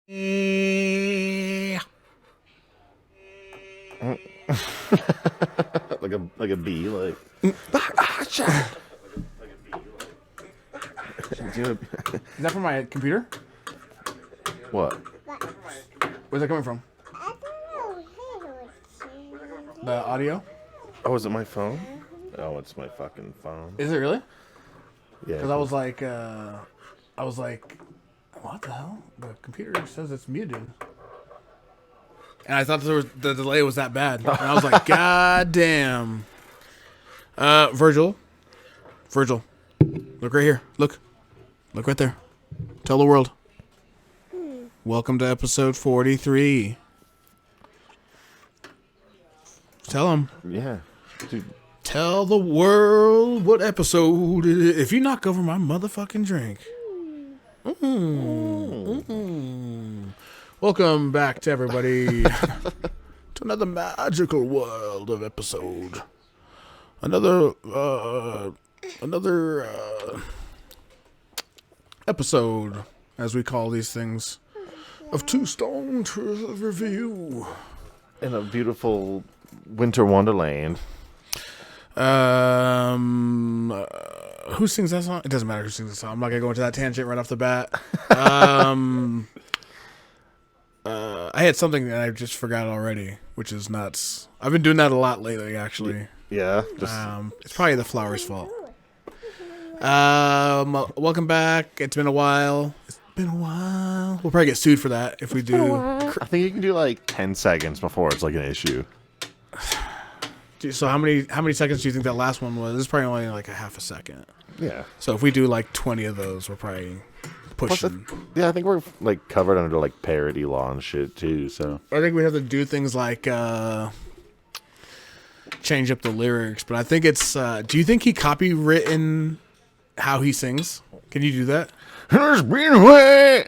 Yeah. like a bee, like. Is that from my computer? What? Where's that coming from? The audio? Oh, is it my phone? Oh, it's my fucking phone. Is it really? Yeah. Because I was like, what the hell? The computer says it's muted. And I thought the delay was that bad. And I was like, God damn. Virgil, look right here. Look right there. Tell the world. Welcome to episode 43. Tell them. Yeah. Dude. Tell the world what episode it is. If you knock over my motherfucking drink. Welcome back to everybody to another magical world of episode. Another episode, as we call these things, of Two Stone Review. In a beautiful winter wonderland. Who sings that song? It doesn't matter who sings the song. I'm not gonna go into that tangent right off the bat. I had something that I just forgot already, which is nuts. I've been doing that a lot lately, actually. Yeah. It's probably the flower's fault. Welcome back. It's been a while. We'll probably get sued for that if we do. I think you can do like 10 seconds before it's like an issue. So how many seconds do you think that last one was? It's probably only like a half a second. Yeah. So if we do like 20 of those, we're probably pushing. I think we're like covered under like parody law and shit too. So I think we have to do things like change up the lyrics. But I think it's. Do you think he copywritten how he sings? Can you do that? It's been a while.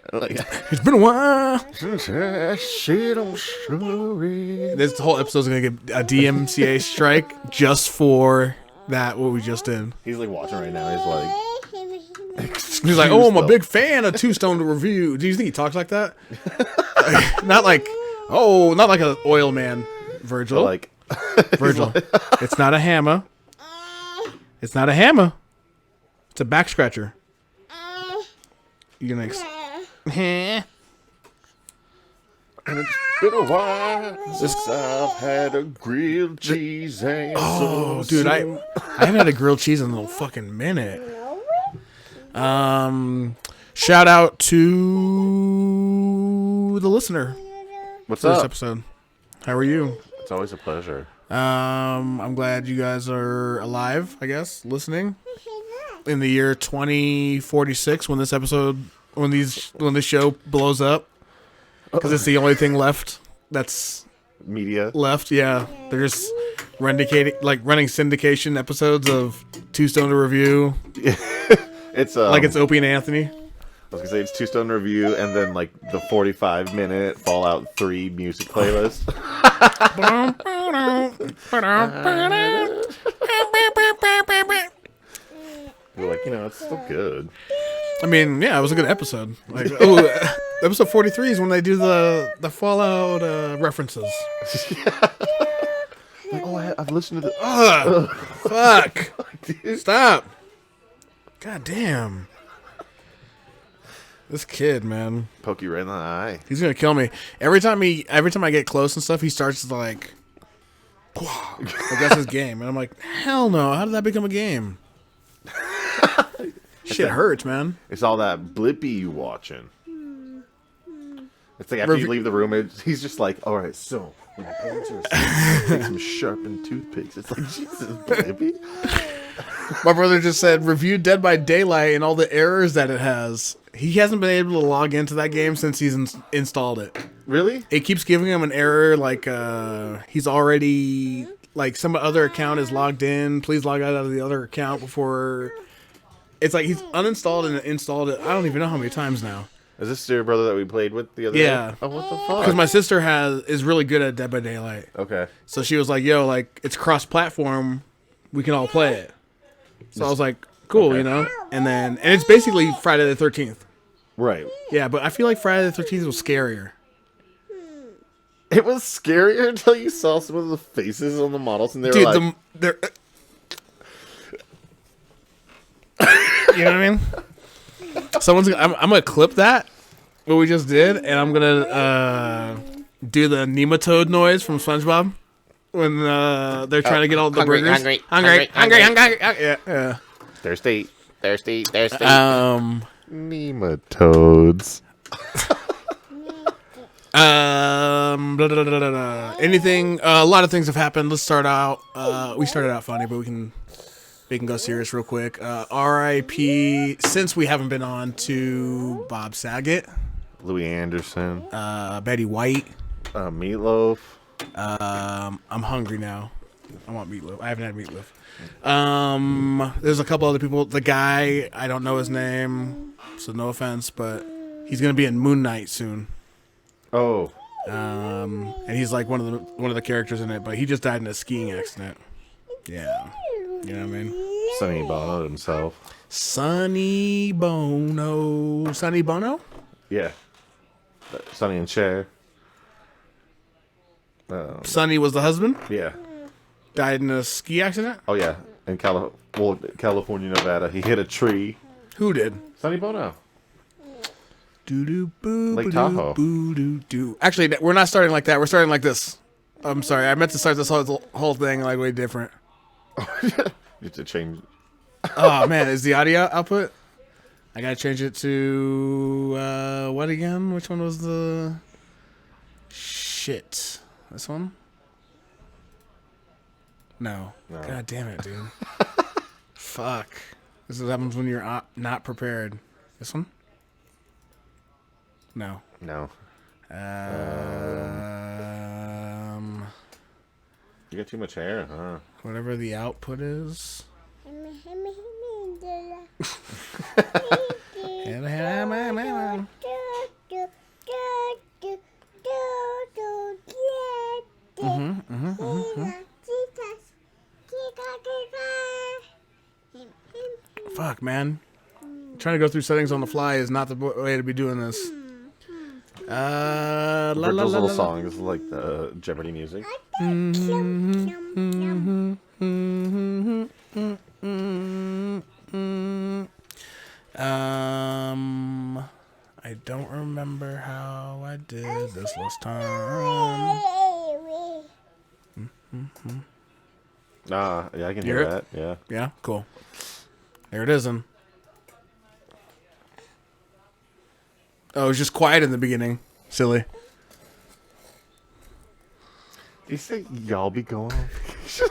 It's been a while Since I said I'm sorry. This whole episode's gonna get a DMCA strike just for that. What we just did. He's like watching right now. He's like, He's like, "Oh, I'm a big fan of Two Stone Review." Do you think he talks like that? Not like an oil man, Virgil. like, Virgil, it's not a hammer. It's not a hammer. It's a back scratcher. You're next. and it's been a while since I've had a grilled cheese. Oh, dude, I haven't had a grilled cheese in a little fucking minute. Shout out to the listener. What's for up? This episode. How are you? It's always a pleasure. I'm glad you guys are alive, I guess, listening. In the year 2046, when this show blows up, because it's the only thing left that's Media left. Yeah, they're just running syndication episodes of Two Stone to Review. It's like it's Opie and Anthony. I was gonna say it's Two Stone Review, and then like the 45-minute Fallout 3 music playlist. We're like, it's still good. I mean, yeah, it was a good episode. Like, episode 43 is when they do the Fallout references. Like, I've listened to the. Fuck! Stop! God damn! This kid, man. Poke you right in the eye. He's gonna kill me. Every time I get close and stuff, he starts to like that's his game, and I'm like, hell no! How did that become a game? Shit hurts, man. It's all that Blippy you watching. It's like after you leave the room, he's just like, all right, so my parents are take some sharpened toothpicks. It's like, Jesus, Blippy. My brother just said, review Dead by Daylight and all the errors that it has. He hasn't been able to log into that game since he's installed it. Really? It keeps giving him an error, like he's already, like some other account is logged in. Please log out of the other account before. It's like he's uninstalled and installed it. I don't even know how many times now. Is this your brother that we played with the other day? Oh, what the fuck? Because my sister is really good at Dead by Daylight. Okay. So she was like, yo, like, it's cross-platform. We can all play it. So I was like, cool, okay. And it's basically Friday the 13th. Right. Yeah, but I feel like Friday the 13th was scarier. It was scarier until you saw some of the faces on the models, and they were Dude, like, they're... You know what I mean? I'm gonna clip that, what we just did, and I'm gonna do the nematode noise from SpongeBob when they're trying to get all the burgers. Hungry. Yeah. thirsty. Nematodes. Blah, blah, blah, blah, blah. Anything? A lot of things have happened. Let's start out. We started out funny, but we can go serious real quick. R.I.P. Since we haven't been on to Bob Saget, Louis Anderson. Betty White. Meatloaf. I'm hungry now. I want meatloaf. I haven't had meatloaf. There's a couple other people. The guy, I don't know his name, so no offense, but he's gonna be in Moon Knight soon. Oh. And he's like one of the characters in it, but he just died in a skiing accident. Yeah, you know what I mean. Sonny Bono himself. Sonny Bono. Sonny Bono? Yeah. Sonny and Cher. Sonny was the husband. Yeah. Died in a ski accident. Oh yeah. In California, Nevada, he hit a tree. Who did? Sonny Bono. Lake Tahoe. Actually, we're not starting like that. We're starting like this. I'm sorry. I meant to start this whole thing like way different. You have to change. Oh man, is the audio output? I gotta change it to what again? Which one was the shit? This one? No. God damn it, dude. Fuck. This is what happens when you're not prepared. This one? No. No. You got too much hair, huh? Whatever the output is. Fuck, man. Trying to go through settings on the fly is not the way to be doing this. Virgil's little song is like the Jeopardy music. I don't remember how I did this last time. Yeah, I can hear that. Yeah. Yeah, cool. There it is then. Oh, it was just quiet in the beginning. Silly. You say y'all be going on vacation?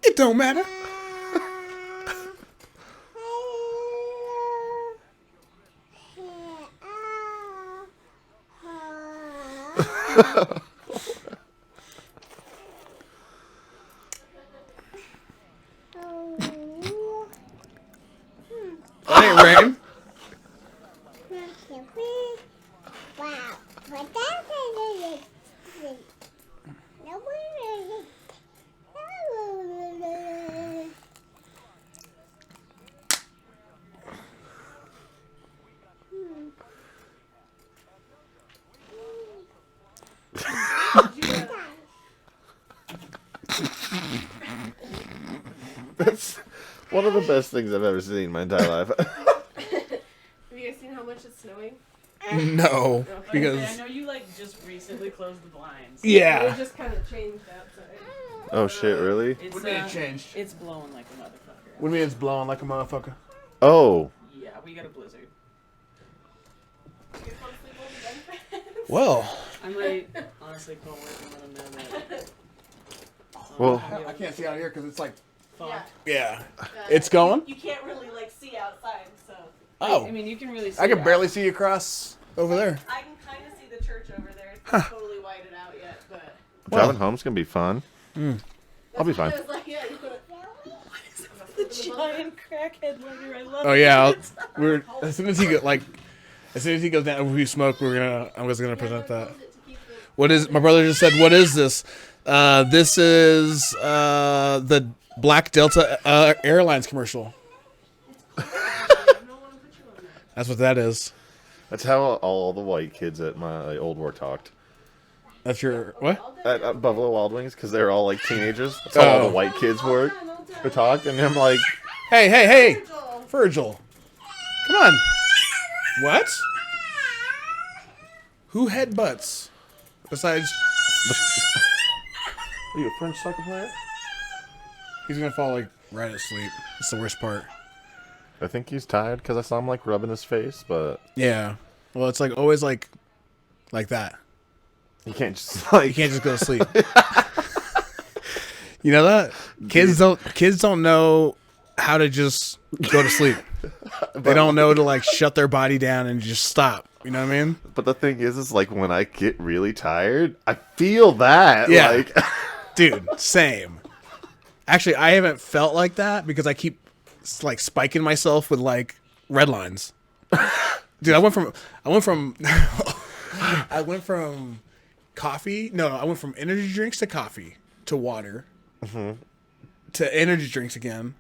It don't matter. That ain't rain. That's one of the best things I've ever seen in my entire life. Have you guys seen how much it's snowing? No, Okay. because I know you just recently closed the blinds. yeah. It just kind of changed outside. Oh shit, really? It's, What do you mean it changed? It's blowing like a motherfucker. What do you mean it's blowing like a motherfucker? Oh. Yeah, we got a blizzard. Well, I might honestly call work and let them know that. Well, I can't see out here because it's like, Fucked. yeah, it's going. You can't really see outside, so. Oh, I mean, you can really see. I can out. barely see you across over there. I can kind of see the church totally white it out yet, but Driving home's gonna be fun. I'll be fine. it was like, yeah, the giant crackhead lighter. I love Oh it. yeah, we're as soon as he goes down, we smoke. I was gonna present that. What is? My brother just said, "What is this?" This is the Black Delta Airlines commercial. That's what that is. That's how all the white kids at my old war talked. That's your what? At Buffalo Wild Wings, because they're all like teenagers. That's how all the white kids were talked, and I'm like, Hey, Virgil, come on. What? Who headbutts? Besides, are you a French soccer player? he's gonna fall like right asleep. That's the worst part. I think he's tired because I saw him like rubbing his face, but Yeah. Well, it's like always like that. you can't just like You can't just go to sleep. You know that kids don't know how to just go to sleep. They don't know to like shut their body down and just stop. You know what I mean? But the thing is like when I get really tired, I feel that. Yeah. Like, Dude, same. Actually, I haven't felt like that because I keep like spiking myself with like red lines. Dude, I went from I went from coffee. No, I went from energy drinks to coffee to water to energy drinks again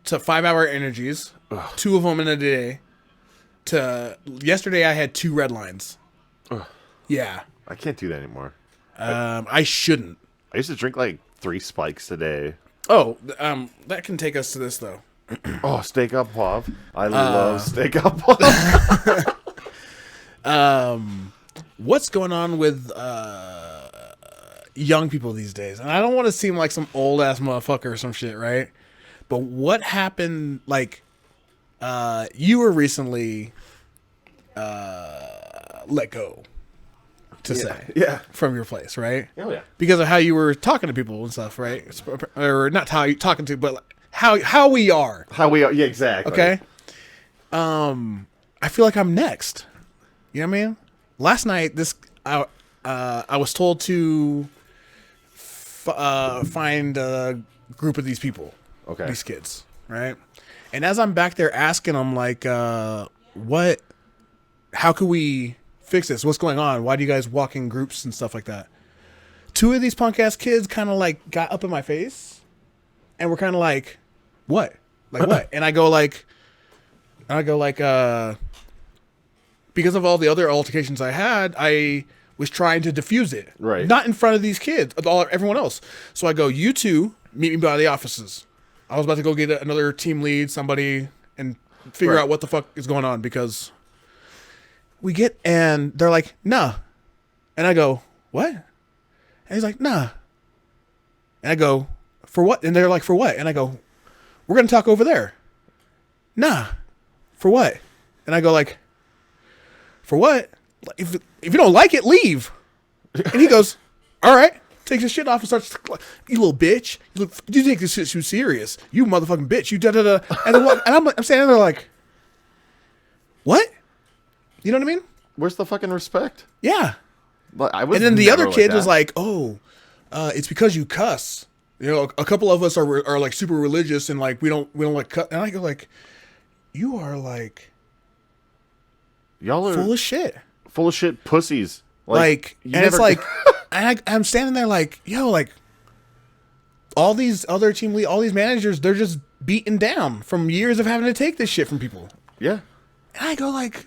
to 5-hour energies. 2 of them in a day. To yesterday, I had 2 red lines. Yeah, I can't do that anymore. I shouldn't. I used to drink like 3 spikes a day. Oh, that can take us to this though. Oh, steak up poivre. I love steak up poivre. What's going on with young people these days? And I don't want to seem like some old ass motherfucker or some shit, right? But what happened? Like, you were recently let go, to say, from your place, right? Oh yeah. Because of how you were talking to people and stuff, right? Or not how you talking to, but how we are. How we are? Yeah, exactly. Okay. I feel like I'm next. You know what I mean? Last night, I was told to find a group of these people, Okay. these kids, right? And as I'm back there asking them, like, what? How can we fix this? What's going on? Why do you guys walk in groups and stuff like that? 2 of these punk ass kids kind of like got up in my face, and were kind of like, "What? Like what?" And I go like, because of all the other altercations I had, I was trying to diffuse it. Right. Not in front of these kids, everyone else. So I go, "You 2, meet me by the offices." I was about to go get another team lead, somebody, and figure out what the fuck is going on, because we get, and they're like, "Nah." And I go, "What?" And he's like, "Nah." And I go, "For what?" And they're like, "For what?" And I go, "We're going to talk over there." "Nah." "For what?" And I go like, "For what? If you don't like it, leave." And he goes, "All right." Takes his shit off and starts, "You little bitch. You take this shit too serious. You motherfucking bitch. You da-da-da." And I'm standing there like, what? You know what I mean? Where's the fucking respect? Yeah. Like, I was And then the never other kid that. was like, "Oh, it's because you cuss. You know, a couple of us are like super religious and like we don't like cuss." And I go like, "You are like y'all are full of shit." full of shit pussies. Like you and it's never- like, I'm standing there like, yo, like all these other team lead, all these managers, they're just beaten down from years of having to take this shit from people. yeah. And I go like,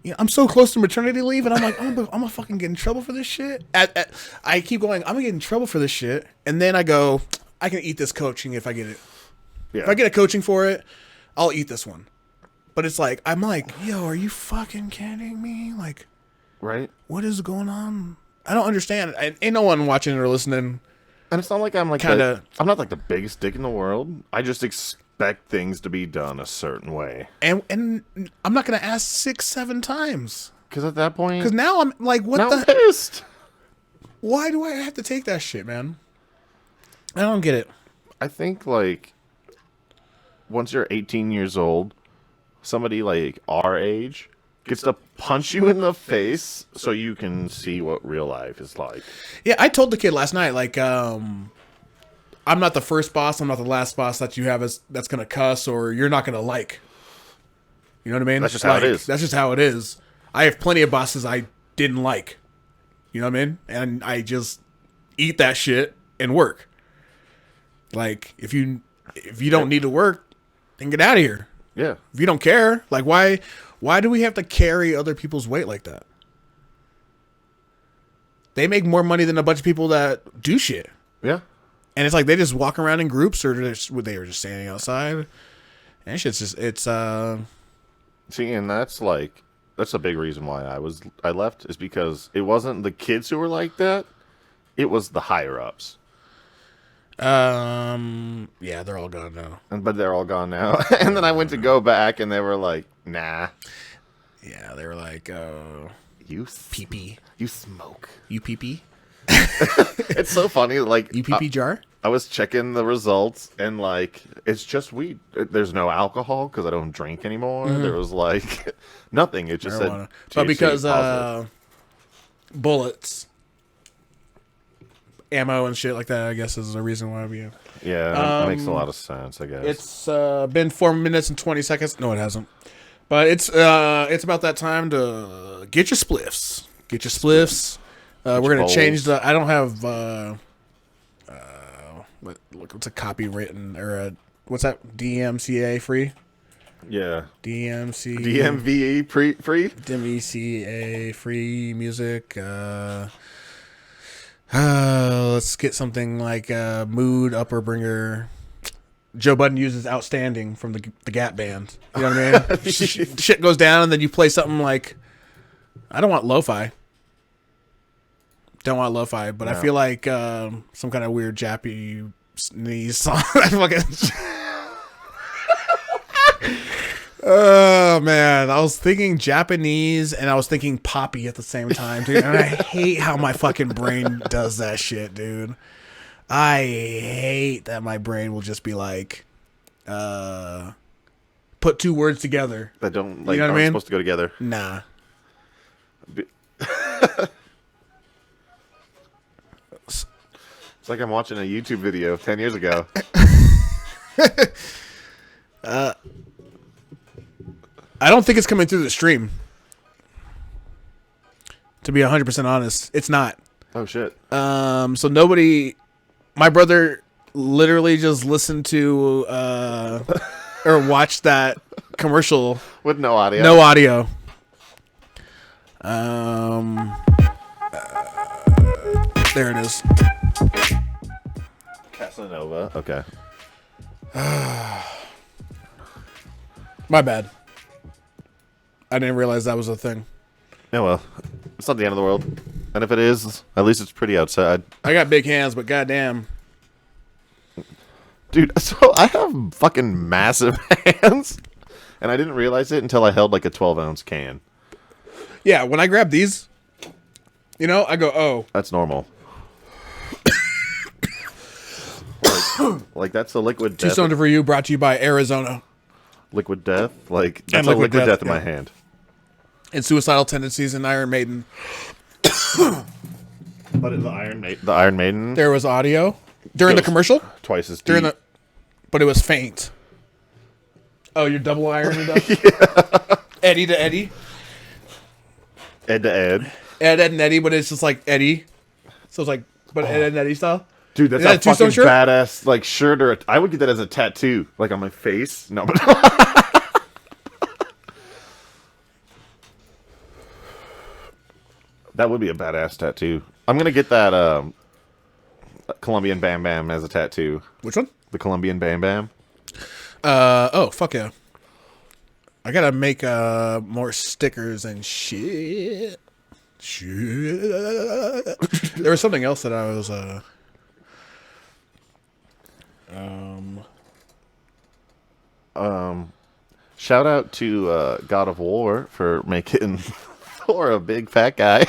you know, I'm so close to maternity leave, and I'm like, I'm gonna fucking get in trouble for this shit. I keep going, I'm gonna get in trouble for this shit, and then I go, I can eat this coaching if I get it. Yeah. If I get a coaching for it, I'll eat this one. But it's like, I'm like, yo, are you fucking kidding me? Like, Right. what is going on? I don't understand. Ain't no one watching or listening. And it's not like I'm like I'm not like the biggest dick in the world. I just expect things to be done a certain way. And I'm not gonna ask 6-7 times. Because at that point, Because now I'm like, what now I'm the? pissed. Why do I have to take that shit, man? I don't get it. I think like once you're 18 years old, somebody like our age gets to punch you in the face so you can see what real life is like. Yeah, I told the kid last night, like, I'm not the first boss, I'm not the last boss that you have that's gonna cuss or you're not gonna like. You know what I mean? That's just how it is. That's just how it is. I have plenty of bosses I didn't like. You know what I mean? And I just eat that shit and work. Like, if you don't need to work, then get out of here. Yeah. If you don't care, like, why do we have to carry other people's weight like that? They make more money than a bunch of people that do shit. Yeah. And it's like they just walk around in groups, or they were just standing outside. And shit's just See, and that's a big reason why I left, is because it wasn't the kids who were like that, it was the higher ups. Yeah, they're all gone now. But they're all gone now. And then I went to go back, and they were like, "Nah." Yeah, they were like, You pee-pee. You smoke. You pee-pee? It's so funny. Like, You pee-pee jar? I was checking the results, and like, it's just weed. There's no alcohol because I don't drink anymore. There was like nothing. It just Marijuana. said, But THC because positive. bullets, ammo, and shit like that, I guess is the reason why we. Yeah, that makes a lot of sense. I guess It's been 4 minutes and 20 seconds. No, it hasn't. But it's about that time to get your spliffs. Get your spliffs. We're gonna bowls. change the. I don't have. What's a copywritten or a what's that? DMCA free. yeah. DMC. DMVE free. DMCA free music. Let's get something like Mood Upper Bringer. Joe Budden uses Outstanding from the Gap Band. You know what I mean? Shit goes down, and then you play something like, I don't want lo-fi. Don't want lo-fi, but I feel like some kind of weird Japanese song. I fucking... Oh man, I was thinking Japanese and I was thinking poppy at the same time, dude. And I hate how my fucking brain does that shit, dude. I hate that my brain will just be like, put two words together That don't like You know what I aren't mean? supposed to go together. Nah. It's like I'm watching a YouTube video 10 years ago. I don't think it's coming through the stream. To be 100% honest, it's not. Oh shit. So nobody, my brother literally just listened to or watched that commercial With no audio. no audio. There it is. Casanova. Okay. My bad. I didn't realize that was a thing. Yeah, well, it's not the end of the world. And if it is, at least it's pretty outside. I got big hands, but goddamn. Dude, so I have fucking massive hands. And I didn't realize it until I held like a 12-ounce can. Yeah, when I grab these, you know, I go, oh. That's normal. like that's a liquid Two death. Cylinder for You, brought to you by Arizona. Liquid death? Like, that's And a liquid death in yeah. my hand. And Suicidal Tendencies and Iron Maiden. But in the Iron Maiden, There was audio during the goes commercial. twice as deep. During the, but it was faint. Oh, you're double ironing up? Eddie to Eddie. Ed to Ed. Ed and Eddie, but it's just like Eddie. So it's like, but Ed and Eddie style. Dude, that's Is that a a Two-Stone fucking shirt? badass like shirt, or I would get that as a tattoo, like on my face. No, but that would be a badass tattoo. I'm gonna get that Colombian Bam Bam as a tattoo. Which one? The Colombian Bam Bam. Oh, fuck yeah. I gotta make more stickers and shit. There was something else that I was Shout out to God of War for making Thor a big fat guy.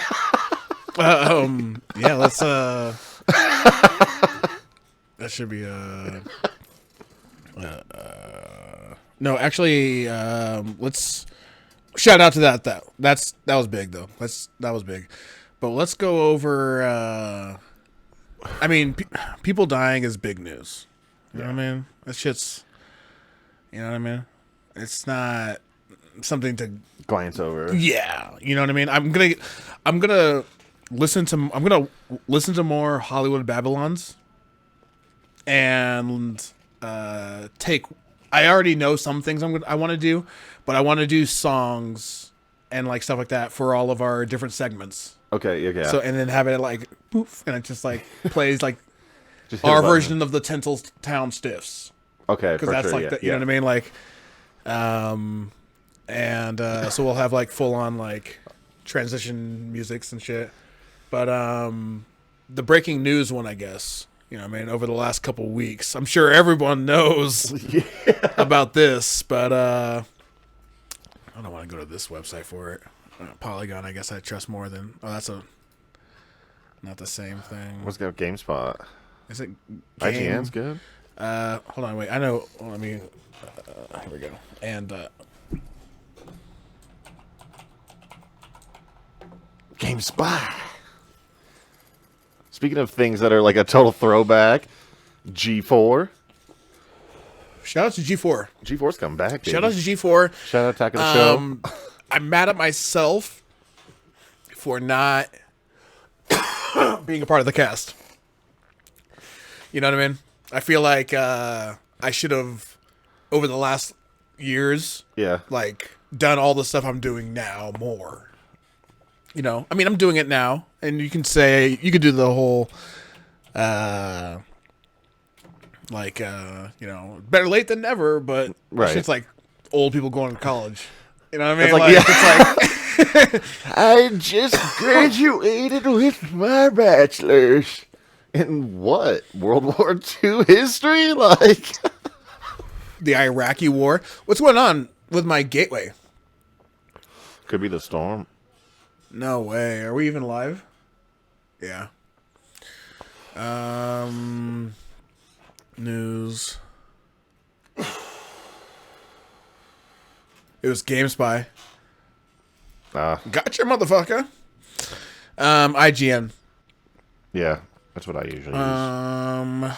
yeah, let's that should be no, actually let's shout out to that though. That was big though. That was big. But let's go over. I mean, people dying is big news. You know what I mean? That shit's. You know what I mean? It's not something to glance over. Yeah, you know what I mean. I'm gonna listen to more Hollywood Babylons, and take. I already know some things I want to do, but I want to do songs and like stuff like that for all of our different segments. Okay, yeah. So and then have it like poof, and it just like plays like just our version of the Tinseltown Stiffs. Okay, because that's sure, like the, you know what I mean, like, so we'll have like full on like transition musics and shit. But the breaking news one, I guess, you know what I mean, over the last couple weeks, I'm sure everyone knows about this, but I don't want to go to this website for it. Polygon, I guess I trust more than. Oh, that's not the same thing. What's got GameSpot? Is it IGN's good? Hold on, wait. I know. Let me. Here we go. And GameSpot. Speaking of things that are like a total throwback, G4. Shout out to G4. G4's coming back. Baby. Shout out to G4. Shout out Attack of the Show. I'm mad at myself for not being a part of the cast. You know what I mean? I feel like I should have, over the last years, like done all the stuff I'm doing now more. You know, I mean, I'm doing it now, and you could do the whole, you know, better late than never, but it's like old people going to college. You know what I mean? It's like I just graduated with my bachelor's. In what? World War II history? Like the Iraqi war? What's going on with my gateway? Could be the storm. No way. Are we even live? Yeah. News. It was GameSpy. Gotcha, motherfucker. IGN. Yeah. That's what I usually use.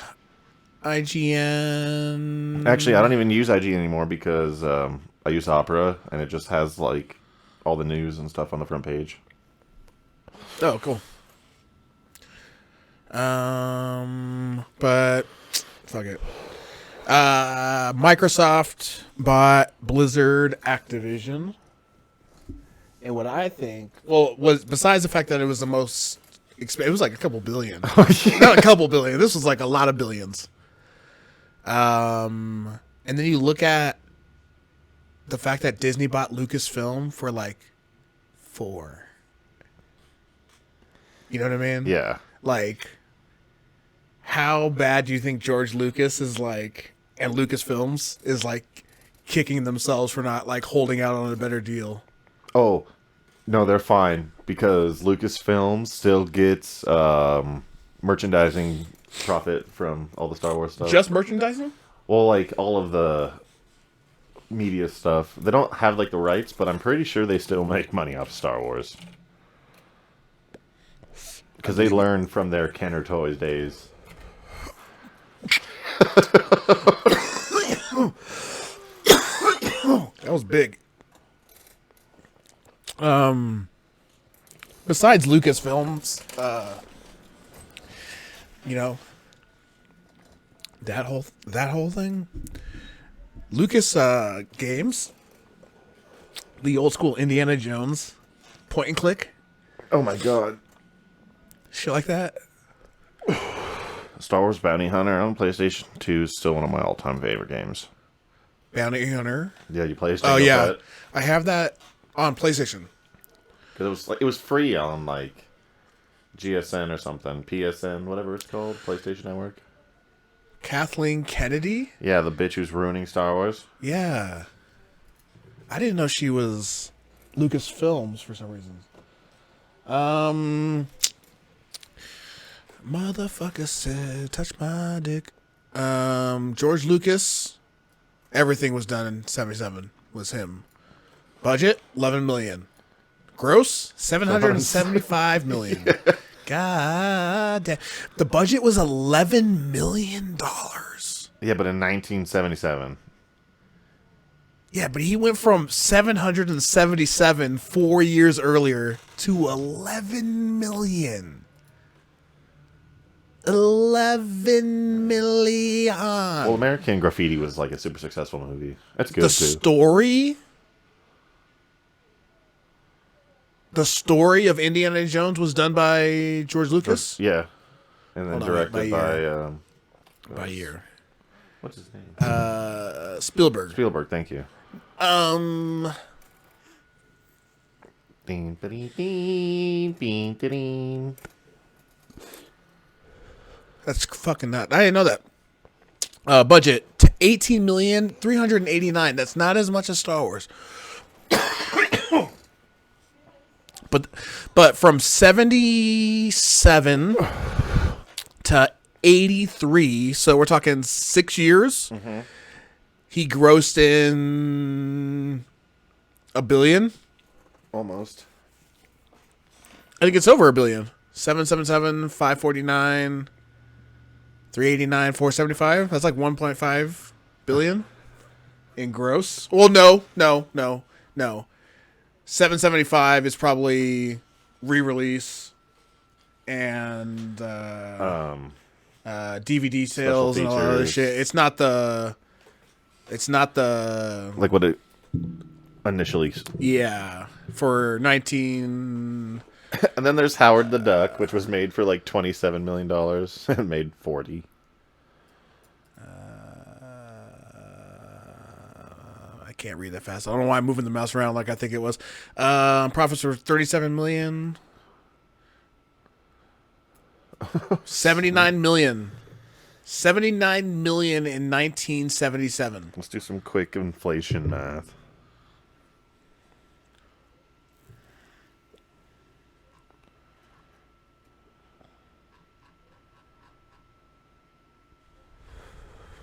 IGN. Actually, I don't even use IGN anymore because I use Opera, and it just has like all the news and stuff on the front page. Oh, cool. But fuck it. Microsoft bought Blizzard Activision, and what I think, was besides the fact that it was the most. It was like a couple billion. Not a couple billion. This was like a lot of billions. And then you look at the fact that Disney bought Lucasfilm for like 4. You know what I mean? Yeah. Like, how bad do you think George Lucas is like, and Lucasfilms is like kicking themselves for not like holding out on a better deal? Oh, no, they're fine because Lucasfilm still gets merchandising profit from all the Star Wars stuff. Just merchandising? Well, like all of the media stuff. They don't have like the rights, but I'm pretty sure they still make money off Star Wars. Because they learned from their Kenner Toys days. That was big. Besides Lucasfilms, you know, that whole thing, Lucas games, the old school Indiana Jones point and click. Oh my god. Shit like that. Star Wars Bounty Hunter on PlayStation 2 is still one of my all-time favorite games. Bounty Hunter. Yeah, you play. Oh yeah, I have that on PlayStation. Because it was free on like GSN or something, PSN, whatever it's called, PlayStation Network. Kathleen Kennedy. Yeah, the bitch who's ruining Star Wars. Yeah, I didn't know she was Lucasfilms for some reason. Motherfucker said, "Touch my dick." George Lucas. Everything was done in '77. Was him. Budget, $11 million. Gross, $775 million. God damn. The budget was $11 million. Yeah, but in 1977. Yeah, but he went from 777 4 years earlier to 11 million. 11 million. Well, American Graffiti was like a super successful movie. That's good The too. story of Indiana Jones was done by George Lucas. Yeah, and then directed by year. What's his name? Spielberg. Spielberg. Thank you. Ding, ding, ding, ding, ding. That's fucking nuts. I didn't know that. Budget $18,389,000. That's not as much as Star Wars. but from 77 to 83, so we're talking 6 years. Mm-hmm. He grossed in $1 billion. Almost. I think it's over $1 billion. 777, 549, 389, 475. That's like 1.5 billion in gross. Well, no. 775 is probably re-release and DVD sales and all that other shit. It's not the like what it initially. Yeah, for 19. And then there's Howard the Duck, which was made for like $27 million and made 40. I can't read that fast. I don't know why I'm moving the mouse around like I think it was. Profits were $37 million. 79 million. 79 million in 1977. Let's do some quick inflation math.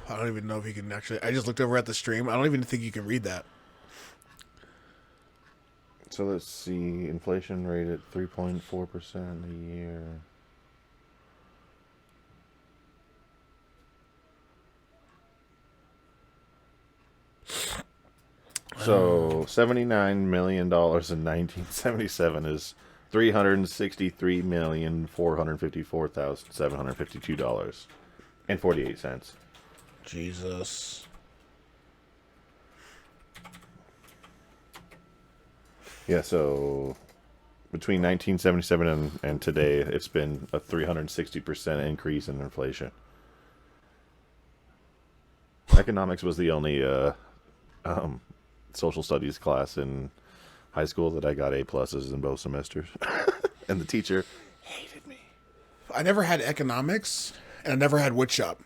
I don't even know if you can actually. I just looked over at the stream. I don't even think you can read that. So let's see. Inflation rate at 3.4% a year. So $79 million in 1977 is $363,454,752.48. Jesus. Yeah, so between 1977 and today, it's been a 360% increase in inflation. Economics was the only social studies class in high school that I got A+s in both semesters. And the teacher hated me. I never had economics, and I never had woodshop.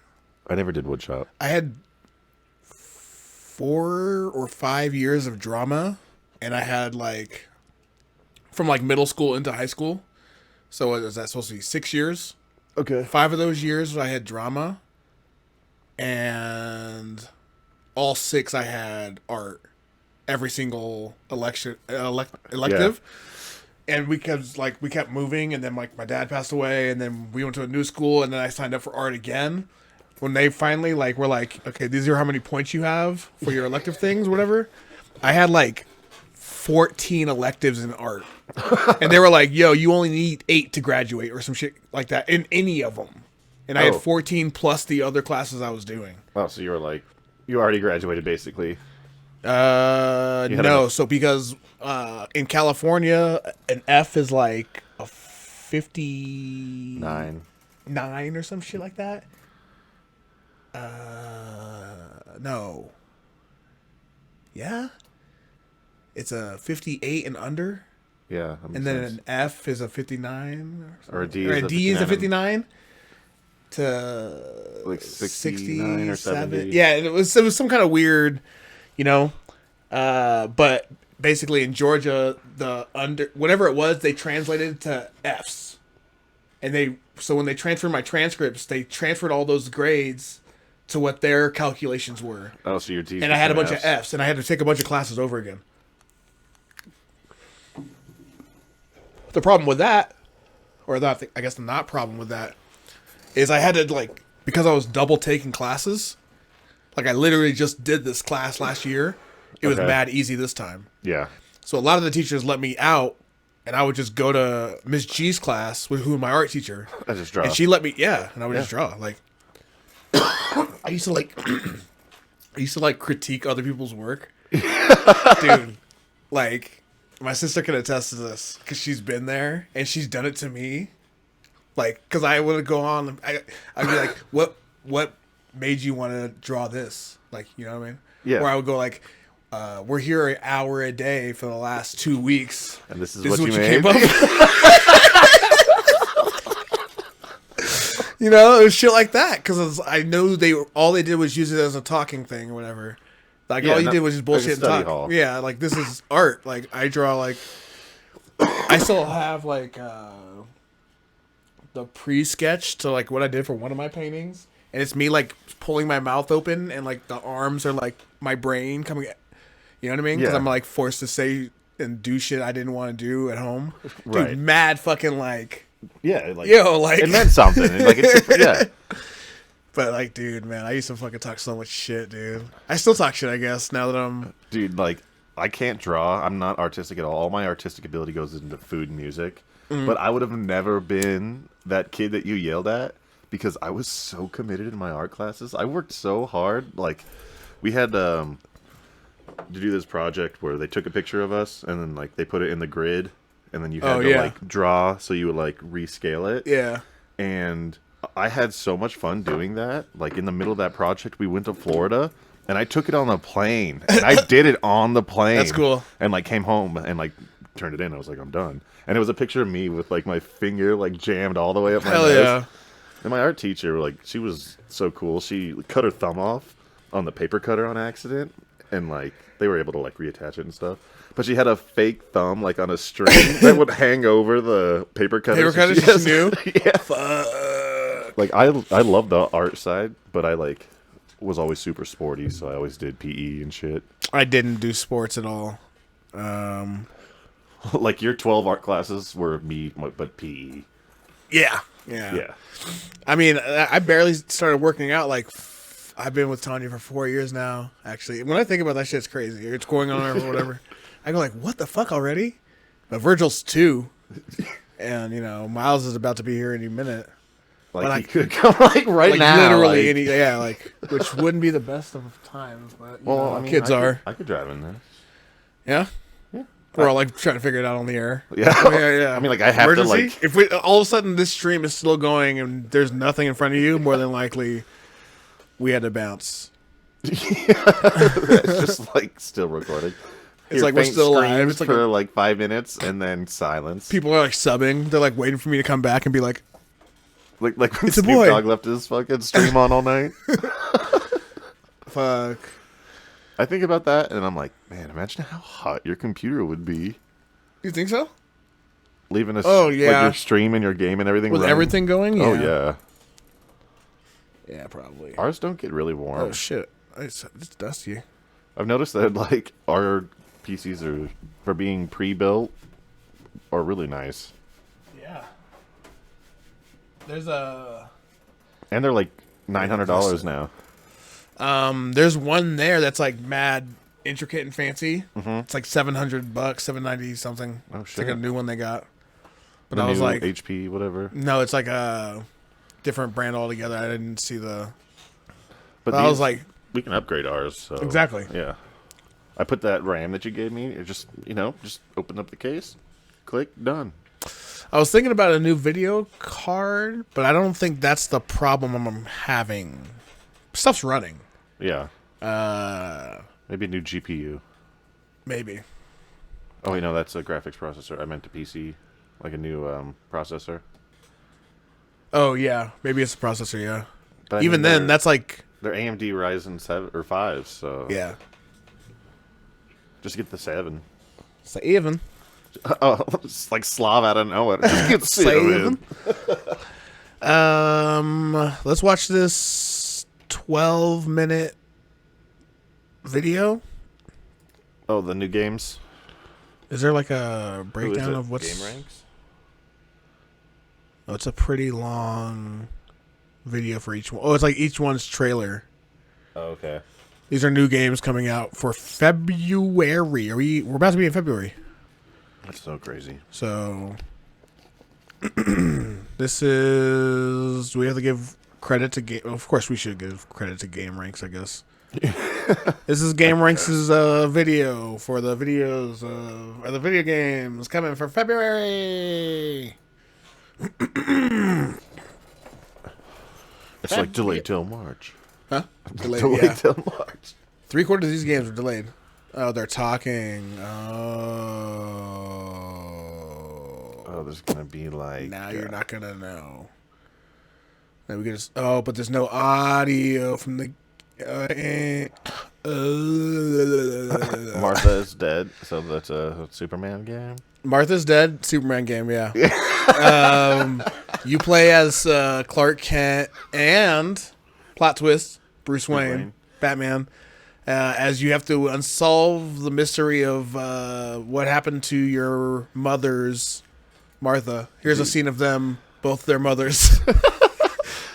I never did woodshop. I had 4 or 5 years of drama, and I had like from like middle school into high school. So was that supposed to be 6 years? Okay. 5 of those years I had drama, and all 6 I had art. Every single elective. Yeah. And we kept moving, and then like my dad passed away, and then we went to a new school, and then I signed up for art again. When they finally were like, okay, these are how many points you have for your elective things, whatever. I had like 14 electives in art, and they were like, "Yo, you only need 8 to graduate," or some shit like that in any of them. And I had 14 plus the other classes I was doing. Oh, so you were like, you already graduated basically. No. So because in California, an F is like a 59 or some shit like that. No. Yeah. It's a 58 and under. Yeah. And then an F is a 59 or a D. Or a D is a 59 to like 69 or 70. Yeah, it was some kind of weird, but basically in Georgia, the under whatever it was, they translated to Fs. And so when they transferred my transcripts, they transferred all those grades to what their calculations were. Oh, so your D's. And I had a bunch of Fs, and I had to take a bunch of classes over again. The problem with that, or not, I guess the not problem with that, is I had to, like, because I was double taking classes, like, I literally just did this class last year. It was mad easy this time. Yeah. So a lot of the teachers let me out, and I would just go to Miss G's class, who was my art teacher. I just draw. And she let me, and I would just draw. Like, I used to, like, critique other people's work. Dude, like, my sister can attest to this, because she's been there, and she's done it to me. Like, because I would go on, I'd be like, what made you want to draw this? Like, you know what I mean? Yeah. Or I would go like, we're here an hour a day for the last 2 weeks. And this is what you made? came up with. You know, it was shit like that. Because I know all they did was use it as a talking thing or whatever. Like, all you did was just bullshit and talk. Hall. Yeah, like, this is art. Like, I draw, like, I still have, like, the pre-sketch to, like, what I did for one of my paintings. And it's me, like, pulling my mouth open, and, like, the arms are, like, my brain coming. You know what I mean? Because I'm, like, forced to say and do shit I didn't want to do at home. Dude, Right. mad fucking, like... Yeah, like... Yo, like... It meant something. Like, yeah. But, like, dude, man, I used to fucking talk so much shit, dude. I still talk shit, I guess, now that I'm... Dude, like, I can't draw. I'm not artistic at all. All my artistic ability goes into food and music. But I would have never been that kid that you yelled at because I was so committed in my art classes. I worked so hard. Like, we had to do this project where they took a picture of us and then, like, they put it in the grid and then you had to, like, draw so you would, like, rescale it. Yeah. And I had so much fun doing that. Like, in the middle of that project, we went to Florida and I took it on a plane. And I did it on the plane. That's cool. And, like, came home and, like, turned it in. I was like, I'm done. And it was a picture of me with, like, my finger, like, jammed all the way up my nose. Yeah. And my art teacher, like, she was so cool. She cut her thumb off on the paper cutter on accident. And, like, they were able to, like, reattach it and stuff. But she had a fake thumb, like, on a string that would hang over the paper cutter. Paper cutter, she knew? Yeah. Fuck. Like, I love the art side, but I, like, was always super sporty, so I always did PE and shit. I didn't do sports at all. Like, your 12 art classes were me, but PE. Yeah. I mean, I barely started working out. Like, I've been with Tanya for 4 years now. Actually, when I think about that, shit's crazy. It's going on or whatever. I go like, what the fuck already? But Virgil's 2, and you know, Miles is about to be here any minute. Like, he could come like right like now, literally like... like which wouldn't be the best of times, but well, know, I mean, kids are. I could drive in there. Yeah. We're all like trying to figure it out on the air. Yeah. Yeah. I mean, like, I have Emergency? to, like... If we all of a sudden this stream is still going and there's nothing in front of you, more than likely we had to bounce. It's just, like, still recording. It's like we're still live. It's like for, like, 5 minutes and then silence. People are, like, subbing. They're, like, waiting for me to come back and be like... Like when it's a Snoop boy. Dogg left his fucking stream on all night. Fuck. I think about that, and I'm like, man, imagine how hot your computer would be. You think so? Leaving us, like your stream and your game and everything with running. everything going. Yeah. Oh yeah. Yeah, probably. Ours don't get really warm. Oh shit, it's dusty. I've noticed that like our PCs are for being pre-built are really nice. Yeah. There's a. And they're like $900 now. There's one there that's like mad intricate and fancy. Mm-hmm. It's like $700, $790 something. Oh It's shit! like a new one they got. But The I was new like, HP, whatever. no, it's like a different brand altogether. I didn't see the. But I was like, we can upgrade ours. So exactly. Yeah. I put that RAM that you gave me. It just just open up the case, click, done. I was thinking about a new video card, but I don't think that's the problem I'm having. Stuff's running. Yeah. Maybe a new GPU. Maybe. Oh wait, no, that's a graphics processor. I meant a PC, like a new processor. Oh yeah, maybe it's the processor. Yeah. But Even then, that's like they're AMD Ryzen 7 or 5, so yeah. just get the 7. So even. Oh, it's like Slav out of nowhere. Just get 7. Let's watch this 12-minute video. Oh, the new games. Is there like a breakdown of what's Game Ranks? Oh, it's a pretty long video for each one. Oh, it's like each one's trailer. Oh, okay. These are new games coming out for February. We're about to be in February. That's so crazy. So this is. Do we have to give credit to game? Well, of course, we should give credit to Game Ranks, I guess. This is Game Ranks' video for the videos of the video games coming for February. It's like delayed till March. Huh? Delayed Yeah. till March. 3/4 of these games are delayed. Oh, they're talking. Oh, there's gonna be like. Now you're not gonna know. Now we can just. Oh, but there's no audio from the. Martha is dead, so that's a Superman game. Martha's Dead, Superman game, yeah. You play as Clark Kent and, plot twist, Bruce Wayne, Batman, as you have to unsolve the mystery of what happened to your mothers, Martha. Here's a scene of them, both their mothers,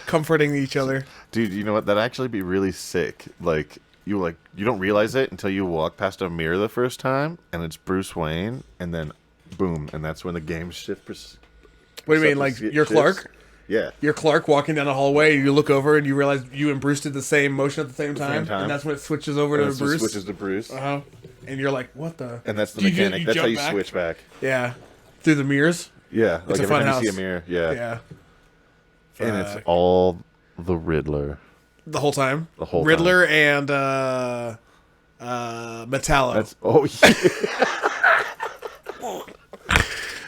comforting each other. Dude, you know what? That'd actually be really sick. Like you don't realize it until you walk past a mirror the first time, and it's Bruce Wayne, and then boom, and that's when the game shifts. What do you mean, like you're Clark? Yeah. You're Clark walking down the hallway, and you look over, and you realize you and Bruce did the same motion at the same time. And that's when it switches over to Bruce. Switches to Bruce. Uh-huh. And you're like, what the? And that's the mechanic. That's how you back? switch back. Yeah. Through the mirrors? Yeah. It's Like a every fun time house. you see a mirror. Yeah. Yeah. And it's all the Riddler. The whole time? The whole Riddler and Metallo. That's yeah.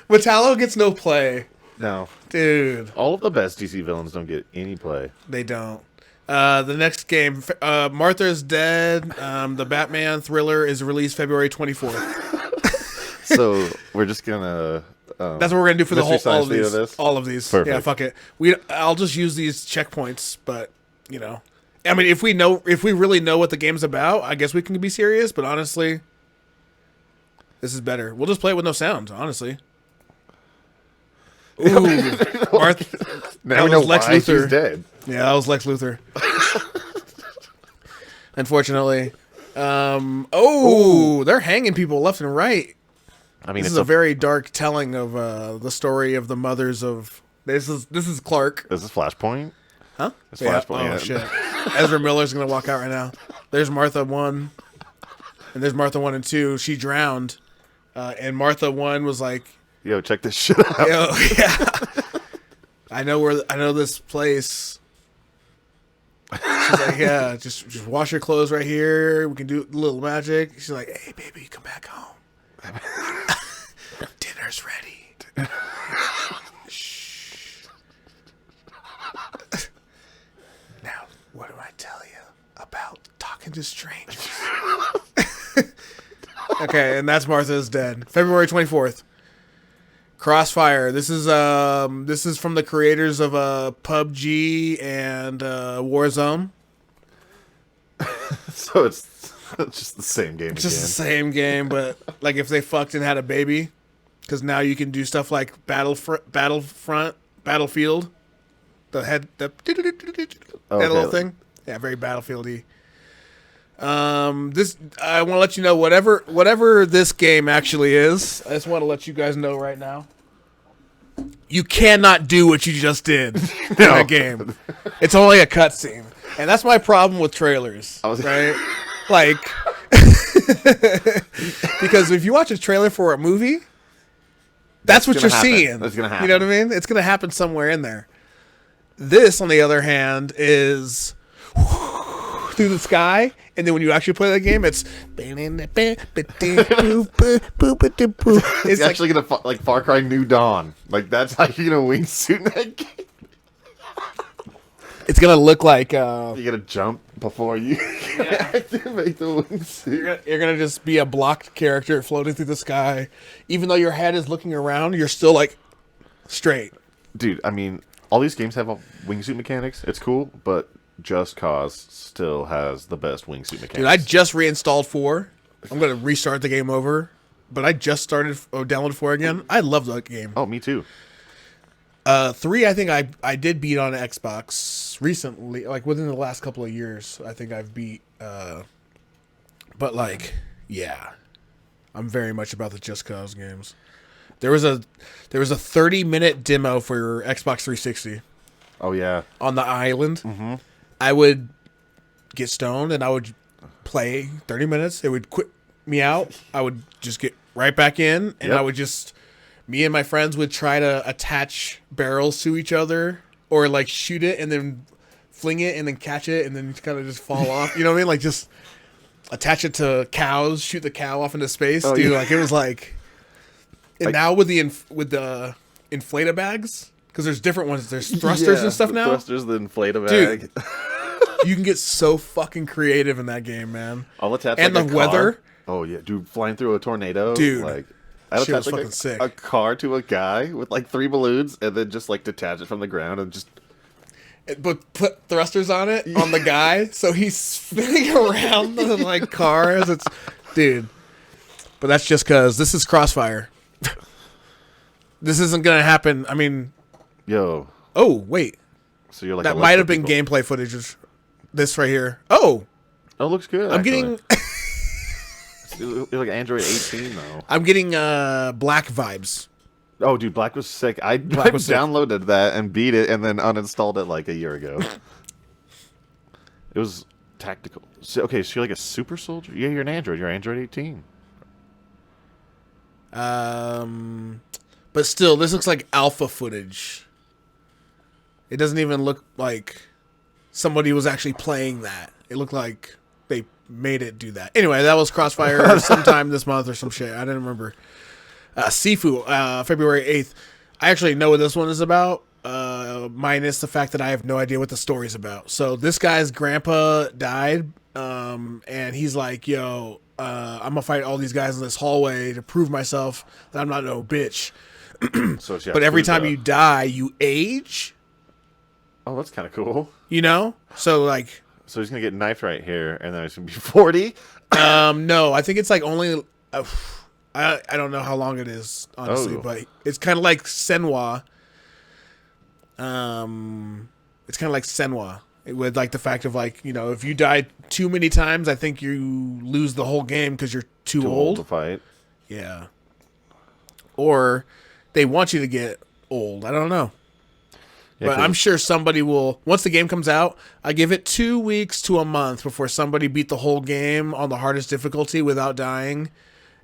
Metallo gets no play. No. Dude. All of the best DC villains don't get any play. They don't. The next game, Martha is Dead. The Batman thriller is released February 24th. So we're just gonna. That's what we're gonna do for the Mystery whole all of Science these. Theater this? All of these. Perfect. Yeah, fuck it. I'll just use these checkpoints, but you know, I mean, if we really know what the game's about, I guess we can be serious. But honestly, this is better. We'll just play it with no sound. Honestly. Ooh, Martha. Now we know Lex why Luthor. she's dead. Yeah, that was Lex Luthor. Unfortunately. They're hanging people left and right. I mean, This it's is a very dark telling of the story of the mothers of. This is Clark. This is Flashpoint. Huh? It's Flashpoint. Oh Yeah. shit! Ezra Miller's gonna walk out right now. There's Martha 1, and there's Martha 1 and 2. She drowned, and Martha 1 was like, Yo, check this shit out. "Yo, yeah, I know this place." She's like, "Yeah, just wash your clothes right here. We can do a little magic." She's like, "Hey, baby, come back home. Dinner's ready." Shh. Now, what do I tell you about talking to strangers? Okay, and that's Martha's Dead. February 24th. Crossfire. This is from the creators of PUBG and Warzone. So it's just the same game It's just the same game, but like if they fucked and had a baby, because now you can do stuff like Battlefield, that little thing. Yeah, very Battlefield-y. This I want to let you know whatever this game actually is. I just want to let you guys know right now. You cannot do what you just did in that game. It's only a cutscene, and that's my problem with trailers, right? Like, because if you watch a trailer for a movie, that's what you're seeing. That's gonna happen. You know what I mean? It's gonna happen somewhere in there. This, on the other hand, is through the sky, and then when you actually play the game, it's It's actually gonna like Far Cry New Dawn. Like that's how you're gonna wingsuit in that game. it's gonna look like You gotta jump before you activate the wingsuit. you're gonna just be a blocked character floating through the sky. Even though your head is looking around, you're still like straight. Dude, I mean, all these games have wingsuit mechanics. It's cool, but Just Cause still has the best wingsuit mechanics. Dude, I just reinstalled 4. I'm gonna restart the game over, but I just downloaded 4 again. I love that game. Oh, me too. 3, I think I did beat on Xbox recently, like within the last couple of years. I think I've beat, but like, yeah, I'm very much about the Just Cause games. There was a 30-minute demo for Xbox 360 Oh yeah. on the island. Mm-hmm. I would get stoned and I would play 30 minutes. It would quit me out. I would just get right back in, and Yep. I would just. Me and my friends would try to attach barrels to each other, or like shoot it and then fling it and then catch it and then kind of just fall off. You know what I mean? Like just attach it to cows, shoot the cow off into space, Oh, dude. yeah. Like it was like. And now with the inflata bags, because there's different ones. There's thrusters and stuff the now. Thrusters, the inflata Dude. bag. You can get so fucking creative in that game, man. I'll attach And like the a car. weather. Oh yeah, dude, flying through a tornado, Dude. Like, I'd Shit was attach like fucking sick. a car to a guy with like 3 balloons, and then just like detach it from the ground and just. But put thrusters on it on the guy, so he's spinning around the like car as it's, dude. But that's just because this is Crossfire. This isn't gonna happen. I mean, Yo, oh wait, so you're like that a might have list been of people. gameplay footage. Of this right here. Oh, Oh, it looks good. I'm actually. getting, You're like Android 18 though. I'm getting Black vibes. Oh, dude, Black was sick. I was sick. downloaded that and beat it, and then uninstalled it like a year ago. It was tactical. So, okay, so you're like a super soldier. Yeah, you're an Android. You're Android 18. But still, this looks like alpha footage. It doesn't even look like somebody was actually playing that. It looked like they made it do that. Anyway, that was Crossfire sometime this month or some shit. I didn't remember. Sifu, February 8th. I actually know what this one is about, minus the fact that I have no idea what the story's about. So this guy's grandpa died, and he's like, yo, I'm going to fight all these guys in this hallway to prove myself that I'm not no bitch. So it's, yeah, But every Yakuza. time you die, you age, Oh, that's kind of cool. you know? So, like, So he's gonna get knifed right here, and then it's gonna be 40. no, I think it's like only, I don't know how long it is, honestly, Oh. but it's kind of like Senwa. It's kind of like Senwa with like the fact of like, you know, if you die too many times, I think you lose the whole game because you're too Too old. to fight. Yeah. Or they want you to get old. I don't know. Yeah, But 'cause I'm sure somebody will, once the game comes out, I give it 2 weeks to a month before somebody beat the whole game on the hardest difficulty without dying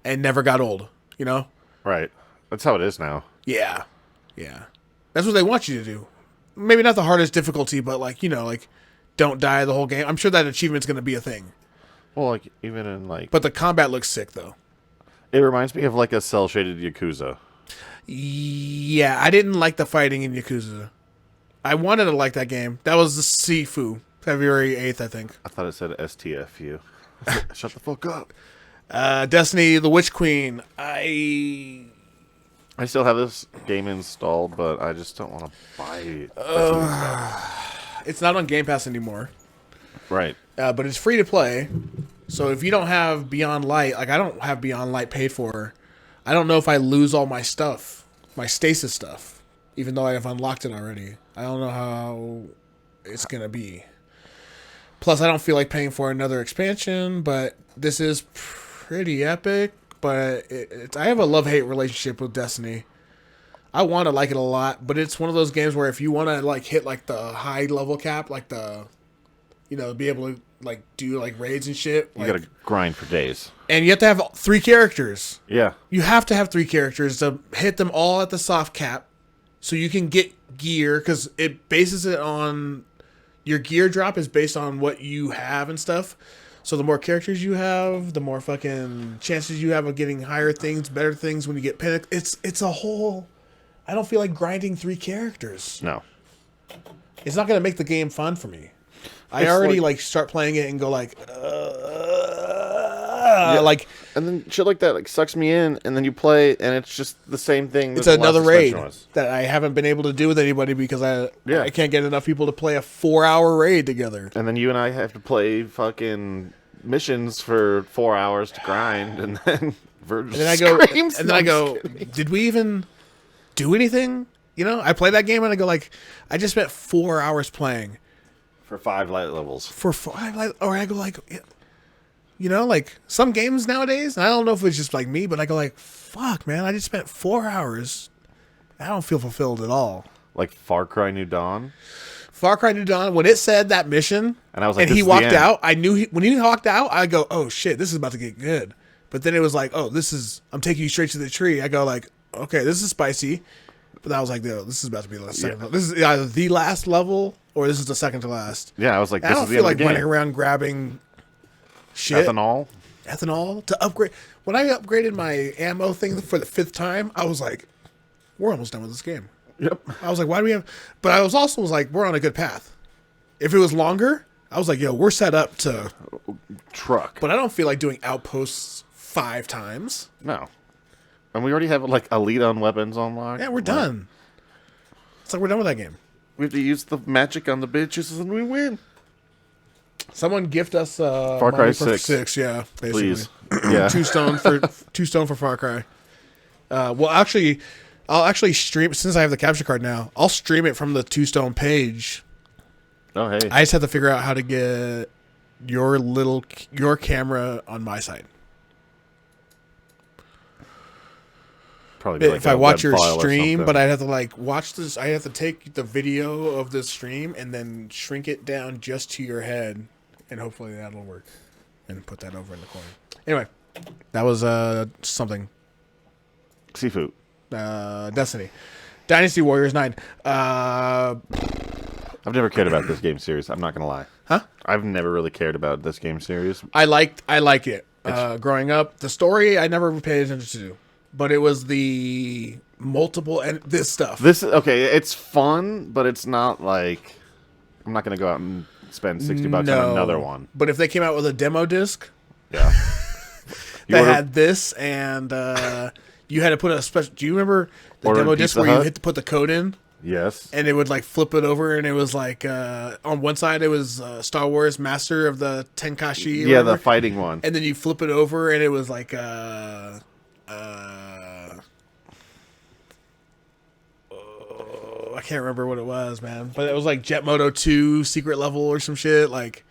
and never got old, you know? Right. That's how it is now. Yeah. Yeah. That's what they want you to do. Maybe not the hardest difficulty, but like, you know, like don't die the whole game. I'm sure that achievement's going to be a thing. Well, like even in like, But the combat looks sick though. it reminds me of like a cell shaded Yakuza. Yeah, I didn't like the fighting in Yakuza. I wanted to like that game. That was the Sifu, February 8th, I think. I thought it said STFU. Shut the fuck up. Destiny, the Witch Queen. I still have this game installed, but I just don't want to buy it. It's not on Game Pass anymore, Right. but it's free to play. So if you don't have Beyond Light, like I don't have Beyond Light paid for, I don't know if I lose all my stuff, my stasis stuff, even though I have unlocked it already. I don't know how it's going to be. Plus, I don't feel like paying for another expansion, but this is pretty epic. But I have a love-hate relationship with Destiny. I want to like it a lot, but it's one of those games where if you want to like hit like the high level cap, like the, you know, be able to like do like raids and shit. You Like, gotta grind for days. and you have to have 3 characters. Yeah. You have to have 3 characters to hit them all at the soft cap, so you can get gear because it bases it on your gear drop is based on what you have and stuff. So the more characters you have, the more fucking chances you have of getting higher things, better things when you get pinnacle. It's a whole. I don't feel like grinding 3 characters. No. It's not gonna make the game fun for me. I It's already like- like start playing it and go like, Yeah. like And then shit like that like sucks me in, and then you play, and it's just the same thing. it's that the last another raid expansion was. that I haven't been able to do with anybody because Yeah. I can't get enough people to play a 4-hour raid together. And then you and I have to play fucking missions for 4 hours to grind, and then Virgil And then I go, screams. and then I go, did we even do anything I play that game and I go like, I just spent 4 hours playing For 5 light levels. for 5, like, or I go like, like some games nowadays, and I don't know if it's just like me, but I go like, fuck, man, I just spent 4 hours. I don't feel fulfilled at all. Like Far Cry New Dawn. Far Cry New Dawn, when it said that mission, And I was like, and this he is the walked end. out, I knew when he walked out, I go, oh shit, this is about to get good. But then it was like, oh, I'm taking you straight to the tree. I go like, okay, this is spicy. But I was like, no, this is about to be the second level. This is either the last level or this is the second to last. Yeah, I was like, I this don't is the feel end like of the game. running around grabbing shit. Ethanol to upgrade. When I upgraded my ammo thing for the 5th time, I was like, we're almost done with this game. Yep. I was like, why do we have... But I was also like, we're on a good path. If it was longer, I was like, yo, we're set up to... Truck. But I don't feel like doing outposts 5 times. No. And we already have, like, elite on weapons unlocked. Yeah, we're done. It's like we're done with that game. We have to use the magic on the bitches and we win. Someone gift us Far Cry money for 6. Yeah, basically. Please. Yeah. 2 stone for Far Cry. Well, actually, I'll actually stream, since I have the capture card now, I'll stream it from the 2 stone page. Oh, hey. I just have to figure out how to get your camera on my side. Probably be like If I a watch web your file or stream, something. but I have to like watch this. I have to take the video of the stream and then shrink it down just to your head, and hopefully that'll work. And put that over in the corner. Anyway, that was something. Seafood. Destiny, Dynasty Warriors 9. I've never cared about this game series. I'm not gonna lie. Huh? I've never really cared about this game series. I like it. Growing up, the story I never paid attention to, but it was the multiple and this stuff. It's fun, but it's not like I'm not gonna go out and spend $60 on another one. But if they came out with a demo disc Yeah. that had this and you had to put a special. Do you remember the demo disc where you hit to put the code in? Yes. And it would like flip it over, and it was like on one side it was Star Wars Master of the Tenkashi. Yeah, the fighting one. And then you flip it over, and it was like I can't remember what it was, man. But it was like Jet Moto 2 secret level or some shit. Like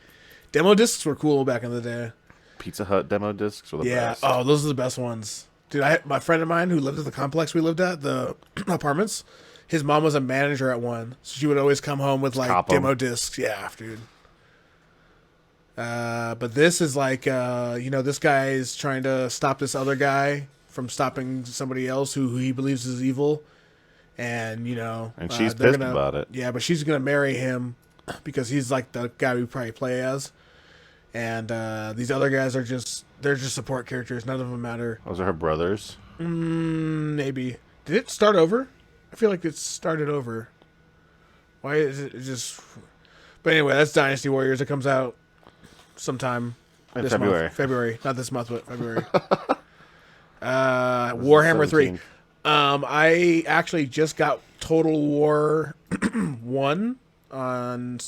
demo discs were cool back in the day. Pizza Hut demo discs were the best. Oh, those are the best ones. Dude, my friend of mine who lived at the complex we lived at, the apartments, his mom was a manager at one. So she would always come home with like demo discs. Yeah, dude. But this is like, this guy is trying to stop this other guy from stopping somebody else who he believes is evil. And, and she's pissed about it. Yeah, but she's going to marry him because he's like the guy we probably play as. And these other guys they're just support characters. None of them matter. Those are her brothers? Maybe. Did it start over? I feel like it started over. Why is it just... But anyway, that's Dynasty Warriors. It comes out sometime In this February. month. February. Not this month, but February. Warhammer 3. I actually just got Total War 1 on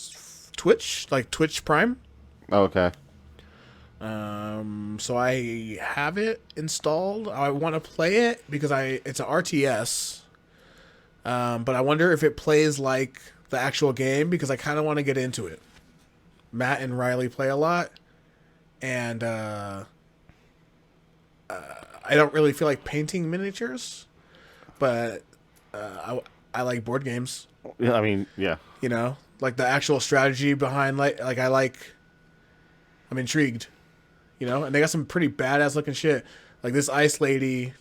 Twitch, like Twitch Prime. Oh, okay. So I have it installed. I want to play it because it's an RTS. But I wonder if it plays like the actual game because I kind of want to get into it. Matt and Riley play a lot, and I don't really feel like painting miniatures, but I like board games. Yeah, I mean, yeah. Like the actual strategy behind I'm intrigued, and they got some pretty badass looking shit. Like this ice lady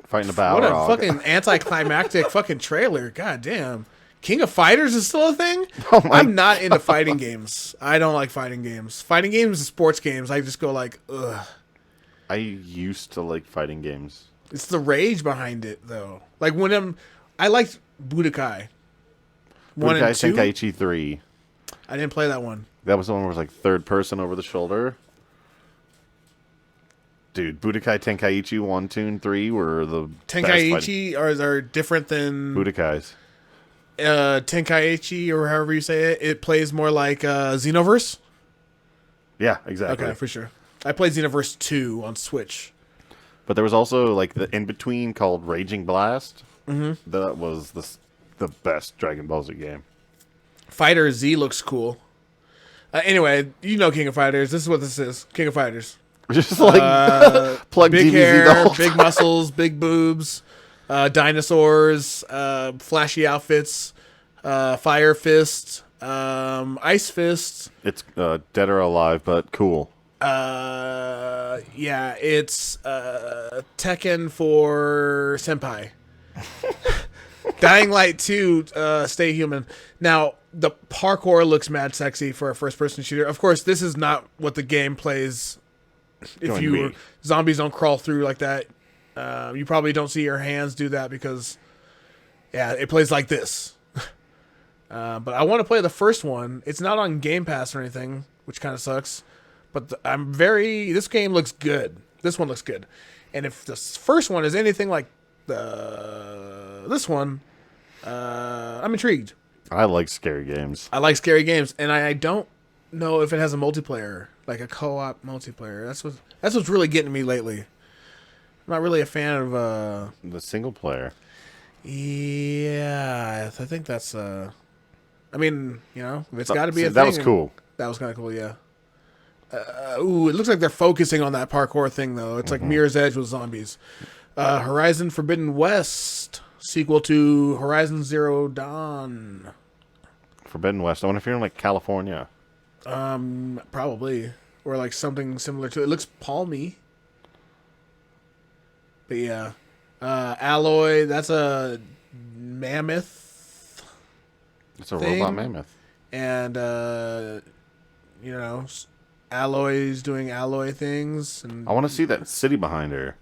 fighting a Balrog. What a fucking anticlimactic fucking trailer. God damn. King of Fighters is still a thing? I'm not into fighting games. I don't like fighting games. Fighting games and sports games, I just go like, ugh. I used to like fighting games. It's the rage behind it, though. Like I liked Budokai. 1 and 2. Tenkaichi 3. I didn't play that one. That was the one where it was like third person over the shoulder. Dude, Budokai Tenkaichi 1, 2, and 3 were the Tenkaichi are different than Budokais. Tenkaichi, or however you say it. It plays more like Xenoverse. Yeah, exactly. Okay, for sure. I played Xenoverse 2 on Switch. But there was also like the in-between called Raging Blast. Mm-hmm. That was the the best Dragon Ball Z game. Fighter Z looks cool. Anyway, you know King of Fighters. This is what this is. King of Fighters. Just like plug Big DBZ hair, the whole big muscles, big boobs, dinosaurs, flashy outfits, fire fist, ice fist. It's dead or alive, but cool. Yeah, it's Tekken for Senpai. Dying Light 2, Stay Human. Now, the parkour looks mad sexy for a first-person shooter. Of course, this is not what the game plays. If zombies don't crawl through like that, you probably don't see your hands do that because, yeah, it plays like this. But I want to play the first one. It's not on Game Pass or anything, which kind of sucks. But this game looks good. This one looks good. And if the first one is anything like this one, I'm intrigued. I like scary games. I like scary games, and I don't know if it has a multiplayer, like a co-op multiplayer. That's what's really getting me lately. I'm not really a fan of The single player. Yeah, I think that's I mean, you know, it's got to be a thing. That was cool. That was kind of cool, yeah. It looks like they're focusing on that parkour thing though. It's like Mirror's Edge with zombies. Horizon Forbidden West, sequel to Horizon Zero Dawn. Forbidden West. I wonder if you're in like California. Probably. Or like something similar to it. It looks palmy. But yeah. Alloy, that's a mammoth. It's a thing. robot mammoth. And you know, Alloy's doing alloy things, and I want to see that city behind her.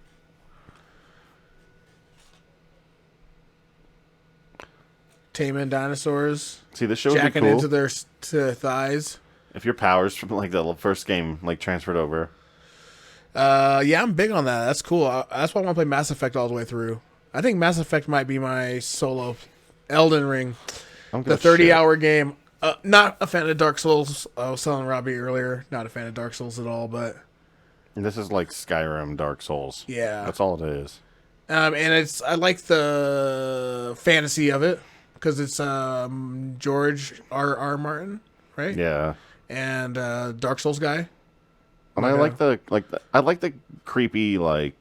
taming dinosaurs, See, this show would be jacking cool into their thighs. if your powers from like the first game like transferred over. Yeah, I'm big on that. That's cool. That's why I want to play Mass Effect all the way through. I think Mass Effect might be my solo. Elden Ring, the 30-hour game. Not a fan of Dark Souls. I was telling Robbie earlier, not a fan of Dark Souls at all, but This is like Skyrim, Dark Souls. yeah. That's all it is. And I like the fantasy of it because it's George R. Martin, right? Yeah. And Dark Souls guy. And I like the creepy, like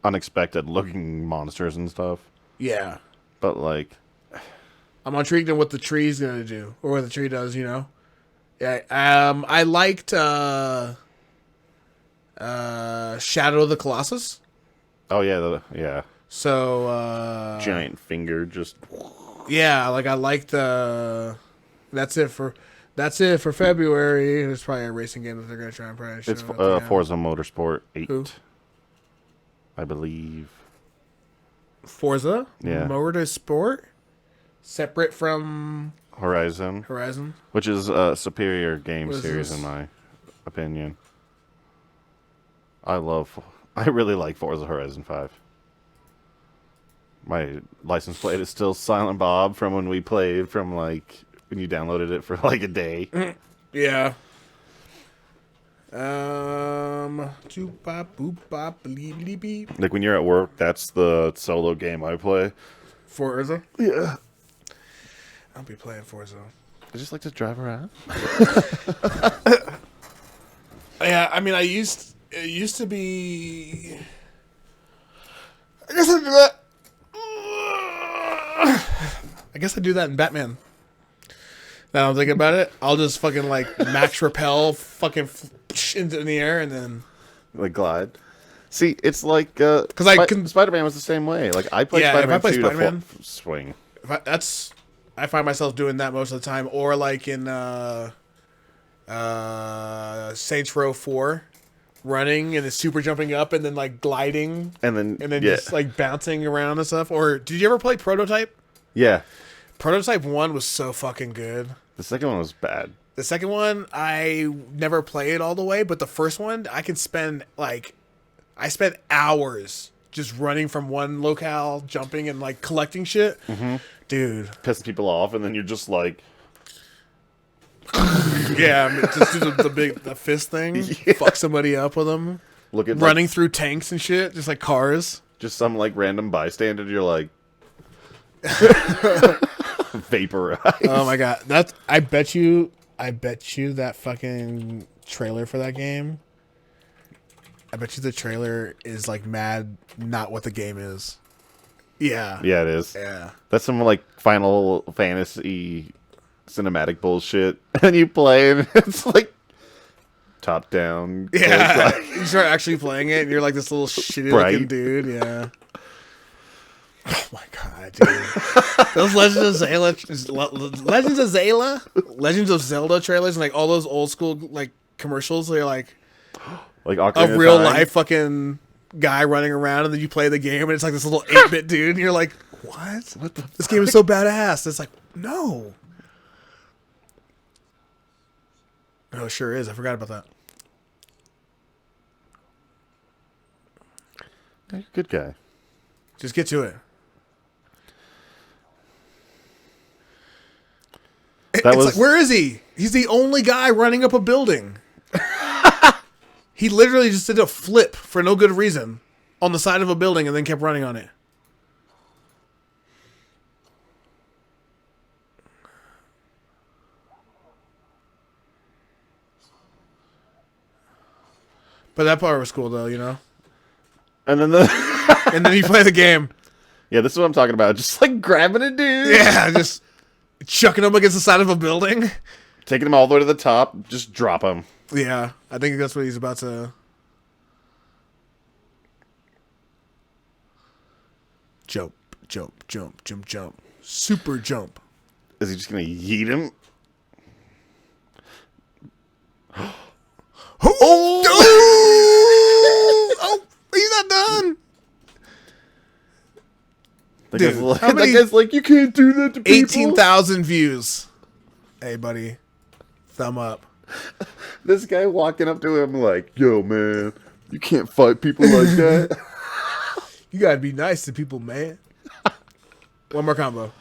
unexpected looking monsters and stuff. Yeah. But like I'm intrigued in what the tree's gonna do, or what the tree does. You know. Yeah. I liked Shadow of the Colossus. oh yeah. So Giant finger just yeah, like I liked the. That's it for February. It's probably a racing game that they're gonna try and probably show. it's at the end. Forza Motorsport 8. Who? I believe. Forza. Yeah. Motorsport. Separate from Horizon, which is a superior game What is series this? in my opinion. I really like Forza Horizon 5. My license plate is still Silent Bob from when we played from like when you downloaded it for like a day. Yeah. Choop bop boop bop bleep beep. Like when you're at work, that's the solo game I play. Forza. Yeah. I'll be playing Forza. I just like to drive around. Yeah, I mean, it used to be. I guess I do that. I guess I do that in Batman. Now I'm thinking about it. I'll just fucking like max repel, fucking into the air, and then Like glide. See, it's like Spider-Man was the same way. Like I played Yeah, if I Spider-Man play 2 Spider-Man- to swing. I find myself doing that most of the time, or like in Saints Row 4, running and then super jumping up and then like gliding And then yeah. just like bouncing around and stuff. Or did you ever play Prototype? Yeah. Prototype 1 was so fucking good. The second one was bad. The second one, I never played all the way, but the first one, I spent hours just running from one locale, jumping and like collecting shit. Mm-hmm. Dude. Pissing people off, and then you're just like... Yeah, I mean, just do the fist thing. Yeah. Fuck somebody up with them. Look at Running through tanks and shit, just like cars. just some like random bystander. You're like, Vaporize. Oh my god, that's. I bet you that fucking trailer for that game. I bet you the trailer is like mad, not what the game is. Yeah. Yeah, it is. Yeah. That's some like Final Fantasy cinematic bullshit. And you play and it's like top down. Yeah. You start actually playing it and you're like this little shitty looking dude. Yeah. Oh my god, dude. Those Legends of Zelda trailers and like all those old school like commercials, they're like Ocarina a real of Time. life fucking guy running around and then you play the game and it's like this little 8-bit dude and you're like, what? This game is so badass. It's like, no. Oh, it sure is. I forgot about that. Good guy. Just get to it. That was like, where is he? He's the only guy running up a building. He literally just did a flip for no good reason on the side of a building and then kept running on it. But that part was cool, though, you know? and then And then you play the game. yeah, this is what I'm talking about. Just like grabbing a dude. Yeah, just chucking him against the side of a building. Taking him all the way to the top. Just drop him. Yeah, I think that's what he's about to... Jump, jump, jump, jump, jump. Super jump. Is he just going to yeet him? Oh! Oh! He's not done! Dude, how many- That guy's like, you can't do that to people. 18,000 views. Hey, buddy. Thumb up. This guy walking up to him like, yo, man, you can't fight people like that. You gotta be nice to people, man. One more combo.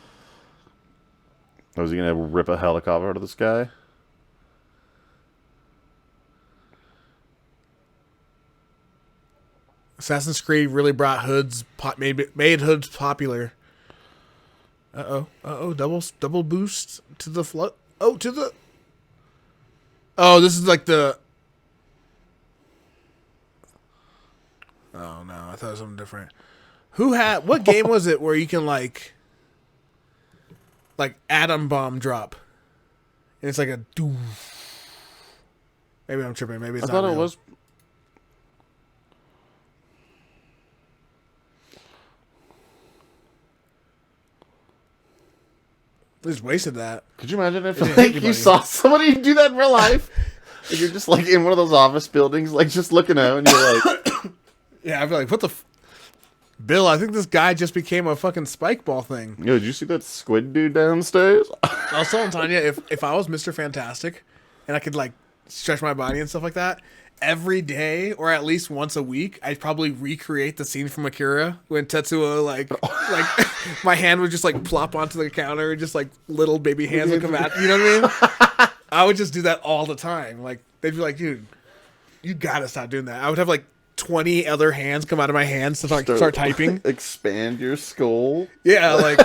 Was he going to rip a helicopter out of the sky? Assassin's Creed really brought hoods, made hoods popular. Uh-oh, double boost to the flood. Oh, to the... Oh, this is like the... Oh, no, I thought it was something different. What game was it where you can like atom bomb drop? And it's like a... Maybe I'm tripping, maybe it's I not thought it real. was... They just wasted that. Could you imagine if didn't hit like, anybody. you saw somebody do that in real life? Like, you're just like in one of those office buildings, like just looking out, and you're like, Yeah, I'd be like, what the... Bill, I think this guy just became a fucking spike ball thing. yo, did you see that squid dude downstairs? I was telling Tanya, if I was Mr. Fantastic and I could like stretch my body and stuff like that, every day or at least once a week, I'd probably recreate the scene from Akira when Tetsuo like my hand would just like plop onto the counter and just like little baby hands would come out. You know what I mean? I would just do that all the time. Like they'd be like, dude, you gotta stop doing that. I would have like 20 other hands come out of my hands to start typing. Expand your skull. Yeah, like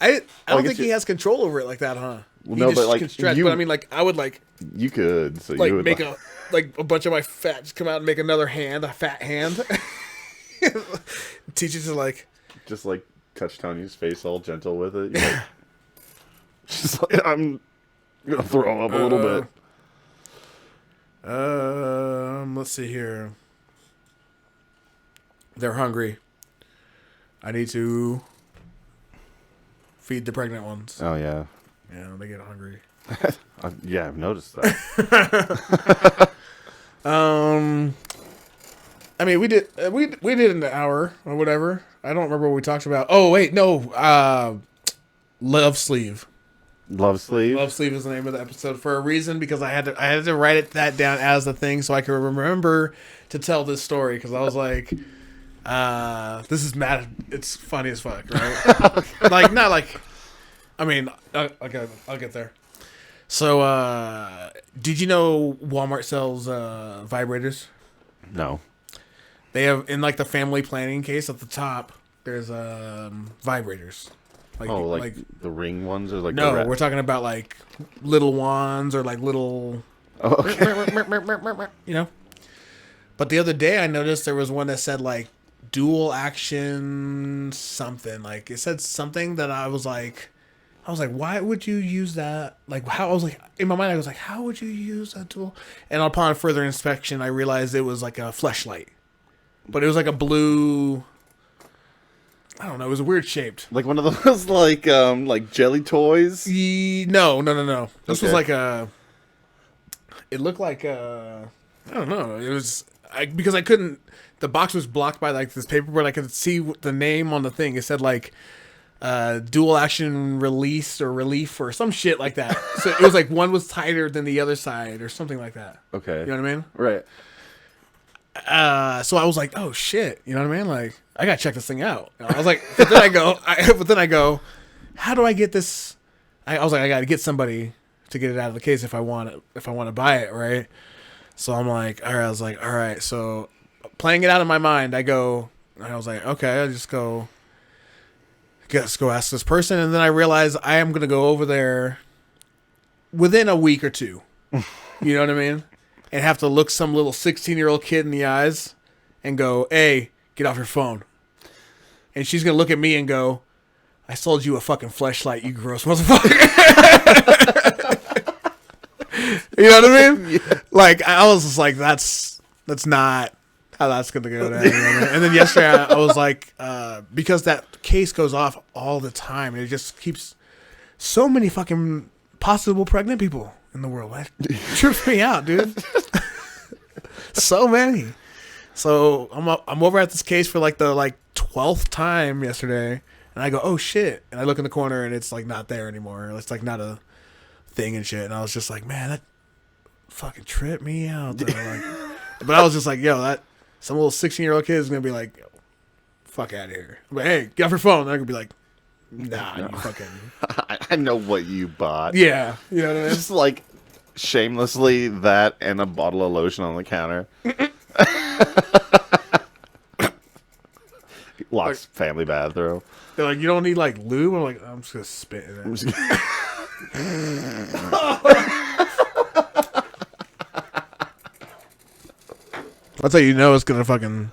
I don't guess think he has control over it like that, huh? Well, He no, just but, like, can stretch. you- But I mean, like I would like You could, so like you would make a bunch of my fat just come out and make another hand, a fat hand. Teach it to like just like touch Tanya's face all gentle with it. You're like, just like, I'm gonna throw up a little bit. let's see here. They're hungry. I need to feed the pregnant ones. Oh yeah, Yeah, they get hungry. yeah, I've noticed that. I mean, we did an hour or whatever. I don't remember what we talked about. Oh wait, no. Love Sleeve. Love sleeve. Love Sleeve is the name of the episode for a reason because I had to write that down as the thing so I could remember to tell this story because I was like, this is mad. It's funny as fuck, right? Like not like. I mean, I'll get there. So, did you know Walmart sells vibrators? No. They have in like the family planning case at the top. There's vibrators. Like the ring ones or like no, the we're talking about like little ones or like little. Oh, okay. You know. But the other day I noticed there was one that said like dual action something. Like it said something that I was like, why would you use that? Like how I was like in my mind I was like, how would you use that tool? And upon further inspection, I realized it was like a fleshlight, but it was like a blue. I don't know. It was weird shaped. Like one of those like jelly toys. No. This was Okay. like a. It looked like a. I don't know. It was because I couldn't. The box was blocked by like this paperboard. I could see the name on the thing. It said like. Dual action release or relief or some shit like that. So it was like one was tighter than the other side or something like that. Okay. You know what I mean? Right. So I was like, oh shit. You know what I mean? Like I gotta check this thing out. I was like, but then I go, how do I get this? I was like, I gotta get somebody to get it out of the case if I want to buy it, right? So I'm like, all right. I was like, all right. So playing it out in my mind, I was like, okay, I'll just go. Let's go ask this person, and then I realize I am gonna go over there within a week or two. You know what I mean? And have to look some little 16-year-old kid in the eyes and go, "Hey, get off your phone." And she's gonna look at me and go, "I sold you a fucking fleshlight, you gross motherfucker." You know what I mean? Yeah. Like I was just like, that's not how that's gonna go down. You know what I mean? And then yesterday I was like, because that case goes off all the time, and it just keeps so many fucking possible pregnant people in the world. It trips me out, dude. So many. So I'm over at this case for like the 12th time yesterday, and I go, oh shit, and I look in the corner and it's like not there anymore. It's like not a thing and shit. And I was just like, man, that fucking tripped me out. Like, but I was just like, yo, that. Some little 16-year-old kid is going to be like, fuck out of here. But hey, get off your phone. And I'm going to be like, nah, no. You fucking. I know what you bought. Yeah. You know what I mean? Just like shamelessly that and a bottle of lotion on the counter. Locks family bathroom. They're like, you don't need like lube? I'm like, I'm just going to spit in it. That's how you know it's gonna fucking.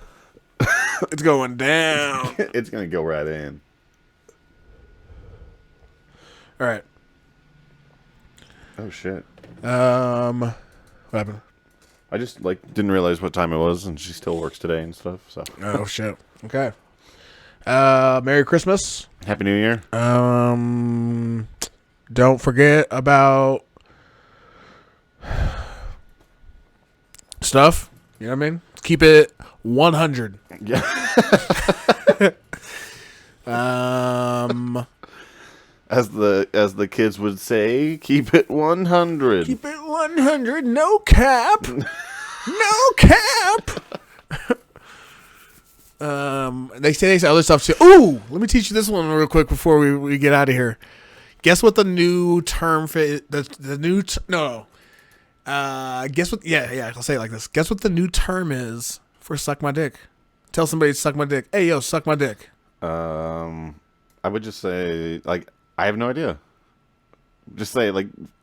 It's going down. It's gonna go right in. All right. Oh shit. What happened? I just didn't realize what time it was, and she still works today and stuff. So. Oh shit. Okay. Merry Christmas. Happy New Year. Don't forget about stuff. You know what I mean? Keep it 100. Yeah. As the kids would say, keep it 100. Keep it 100. No cap. No cap. They say other stuff too. Ooh, let me teach you this one real quick before we get out of here. Guess what the new term for the new no. Guess what? Yeah. I'll say it like this. Guess what the new term is for suck my dick? Tell somebody to suck my dick. Hey, yo, suck my dick. I would just say I have no idea. Just say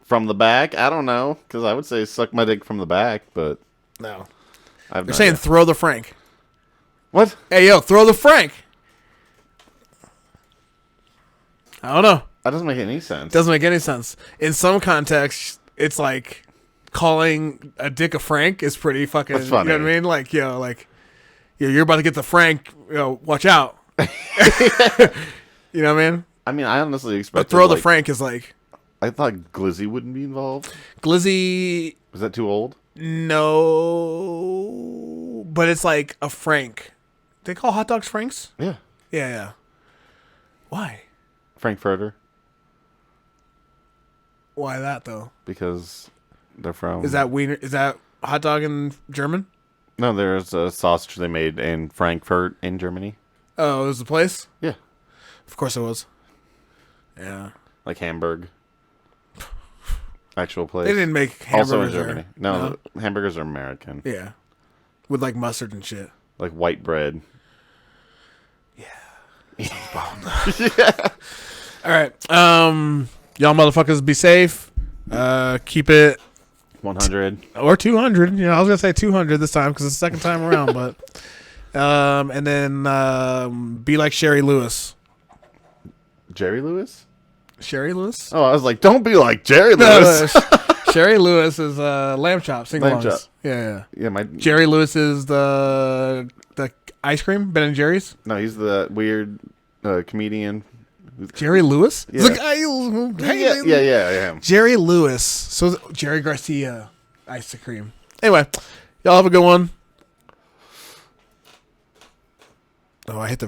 from the back. I don't know, because I would say suck my dick from the back, but no. They're saying throw the Frank. What? Hey, yo, throw the Frank. I don't know. That doesn't make any sense. Doesn't make any sense. In some contexts, it's like calling a dick a Frank is pretty fucking. That's funny. You know what I mean? Like, you're about to get the Frank. Watch out. You know what I mean? I mean, I honestly expected. But throw the Frank is like. I thought Glizzy wouldn't be involved. Glizzy. Was that too old? No, but it's like a Frank. They call hot dogs Franks? Yeah. Yeah. Why? Frankfurter. Why that though? Because they're from. Is that wiener? Is that hot dog in German? No, there's a sausage they made in Frankfurt in Germany. Oh, it was the place? Yeah. Of course it was. Yeah. Like Hamburg. Actual place. They didn't make hamburgers also in Germany. There. No, hamburgers are American. Yeah. With like mustard and shit. Like white bread. Yeah. Yeah. All right. Y'all motherfuckers be safe. Keep it 100 or 200. You know, I was gonna say 200 this time because it's the second time around, but and then be like Sherry Lewis. Jerry Lewis? Sherry Lewis? Oh, I was like, don't be like Jerry Lewis. Sherry Lewis is lamb chop. Lamb chop. Yeah. Yeah, Jerry Lewis is the ice cream, Ben and Jerry's. No, he's the weird comedian. Jerry Lewis? Yeah. The guy who, Yeah. Jerry Lewis. So Jerry Garcia ice cream. Anyway, y'all have a good one. Oh, I hit the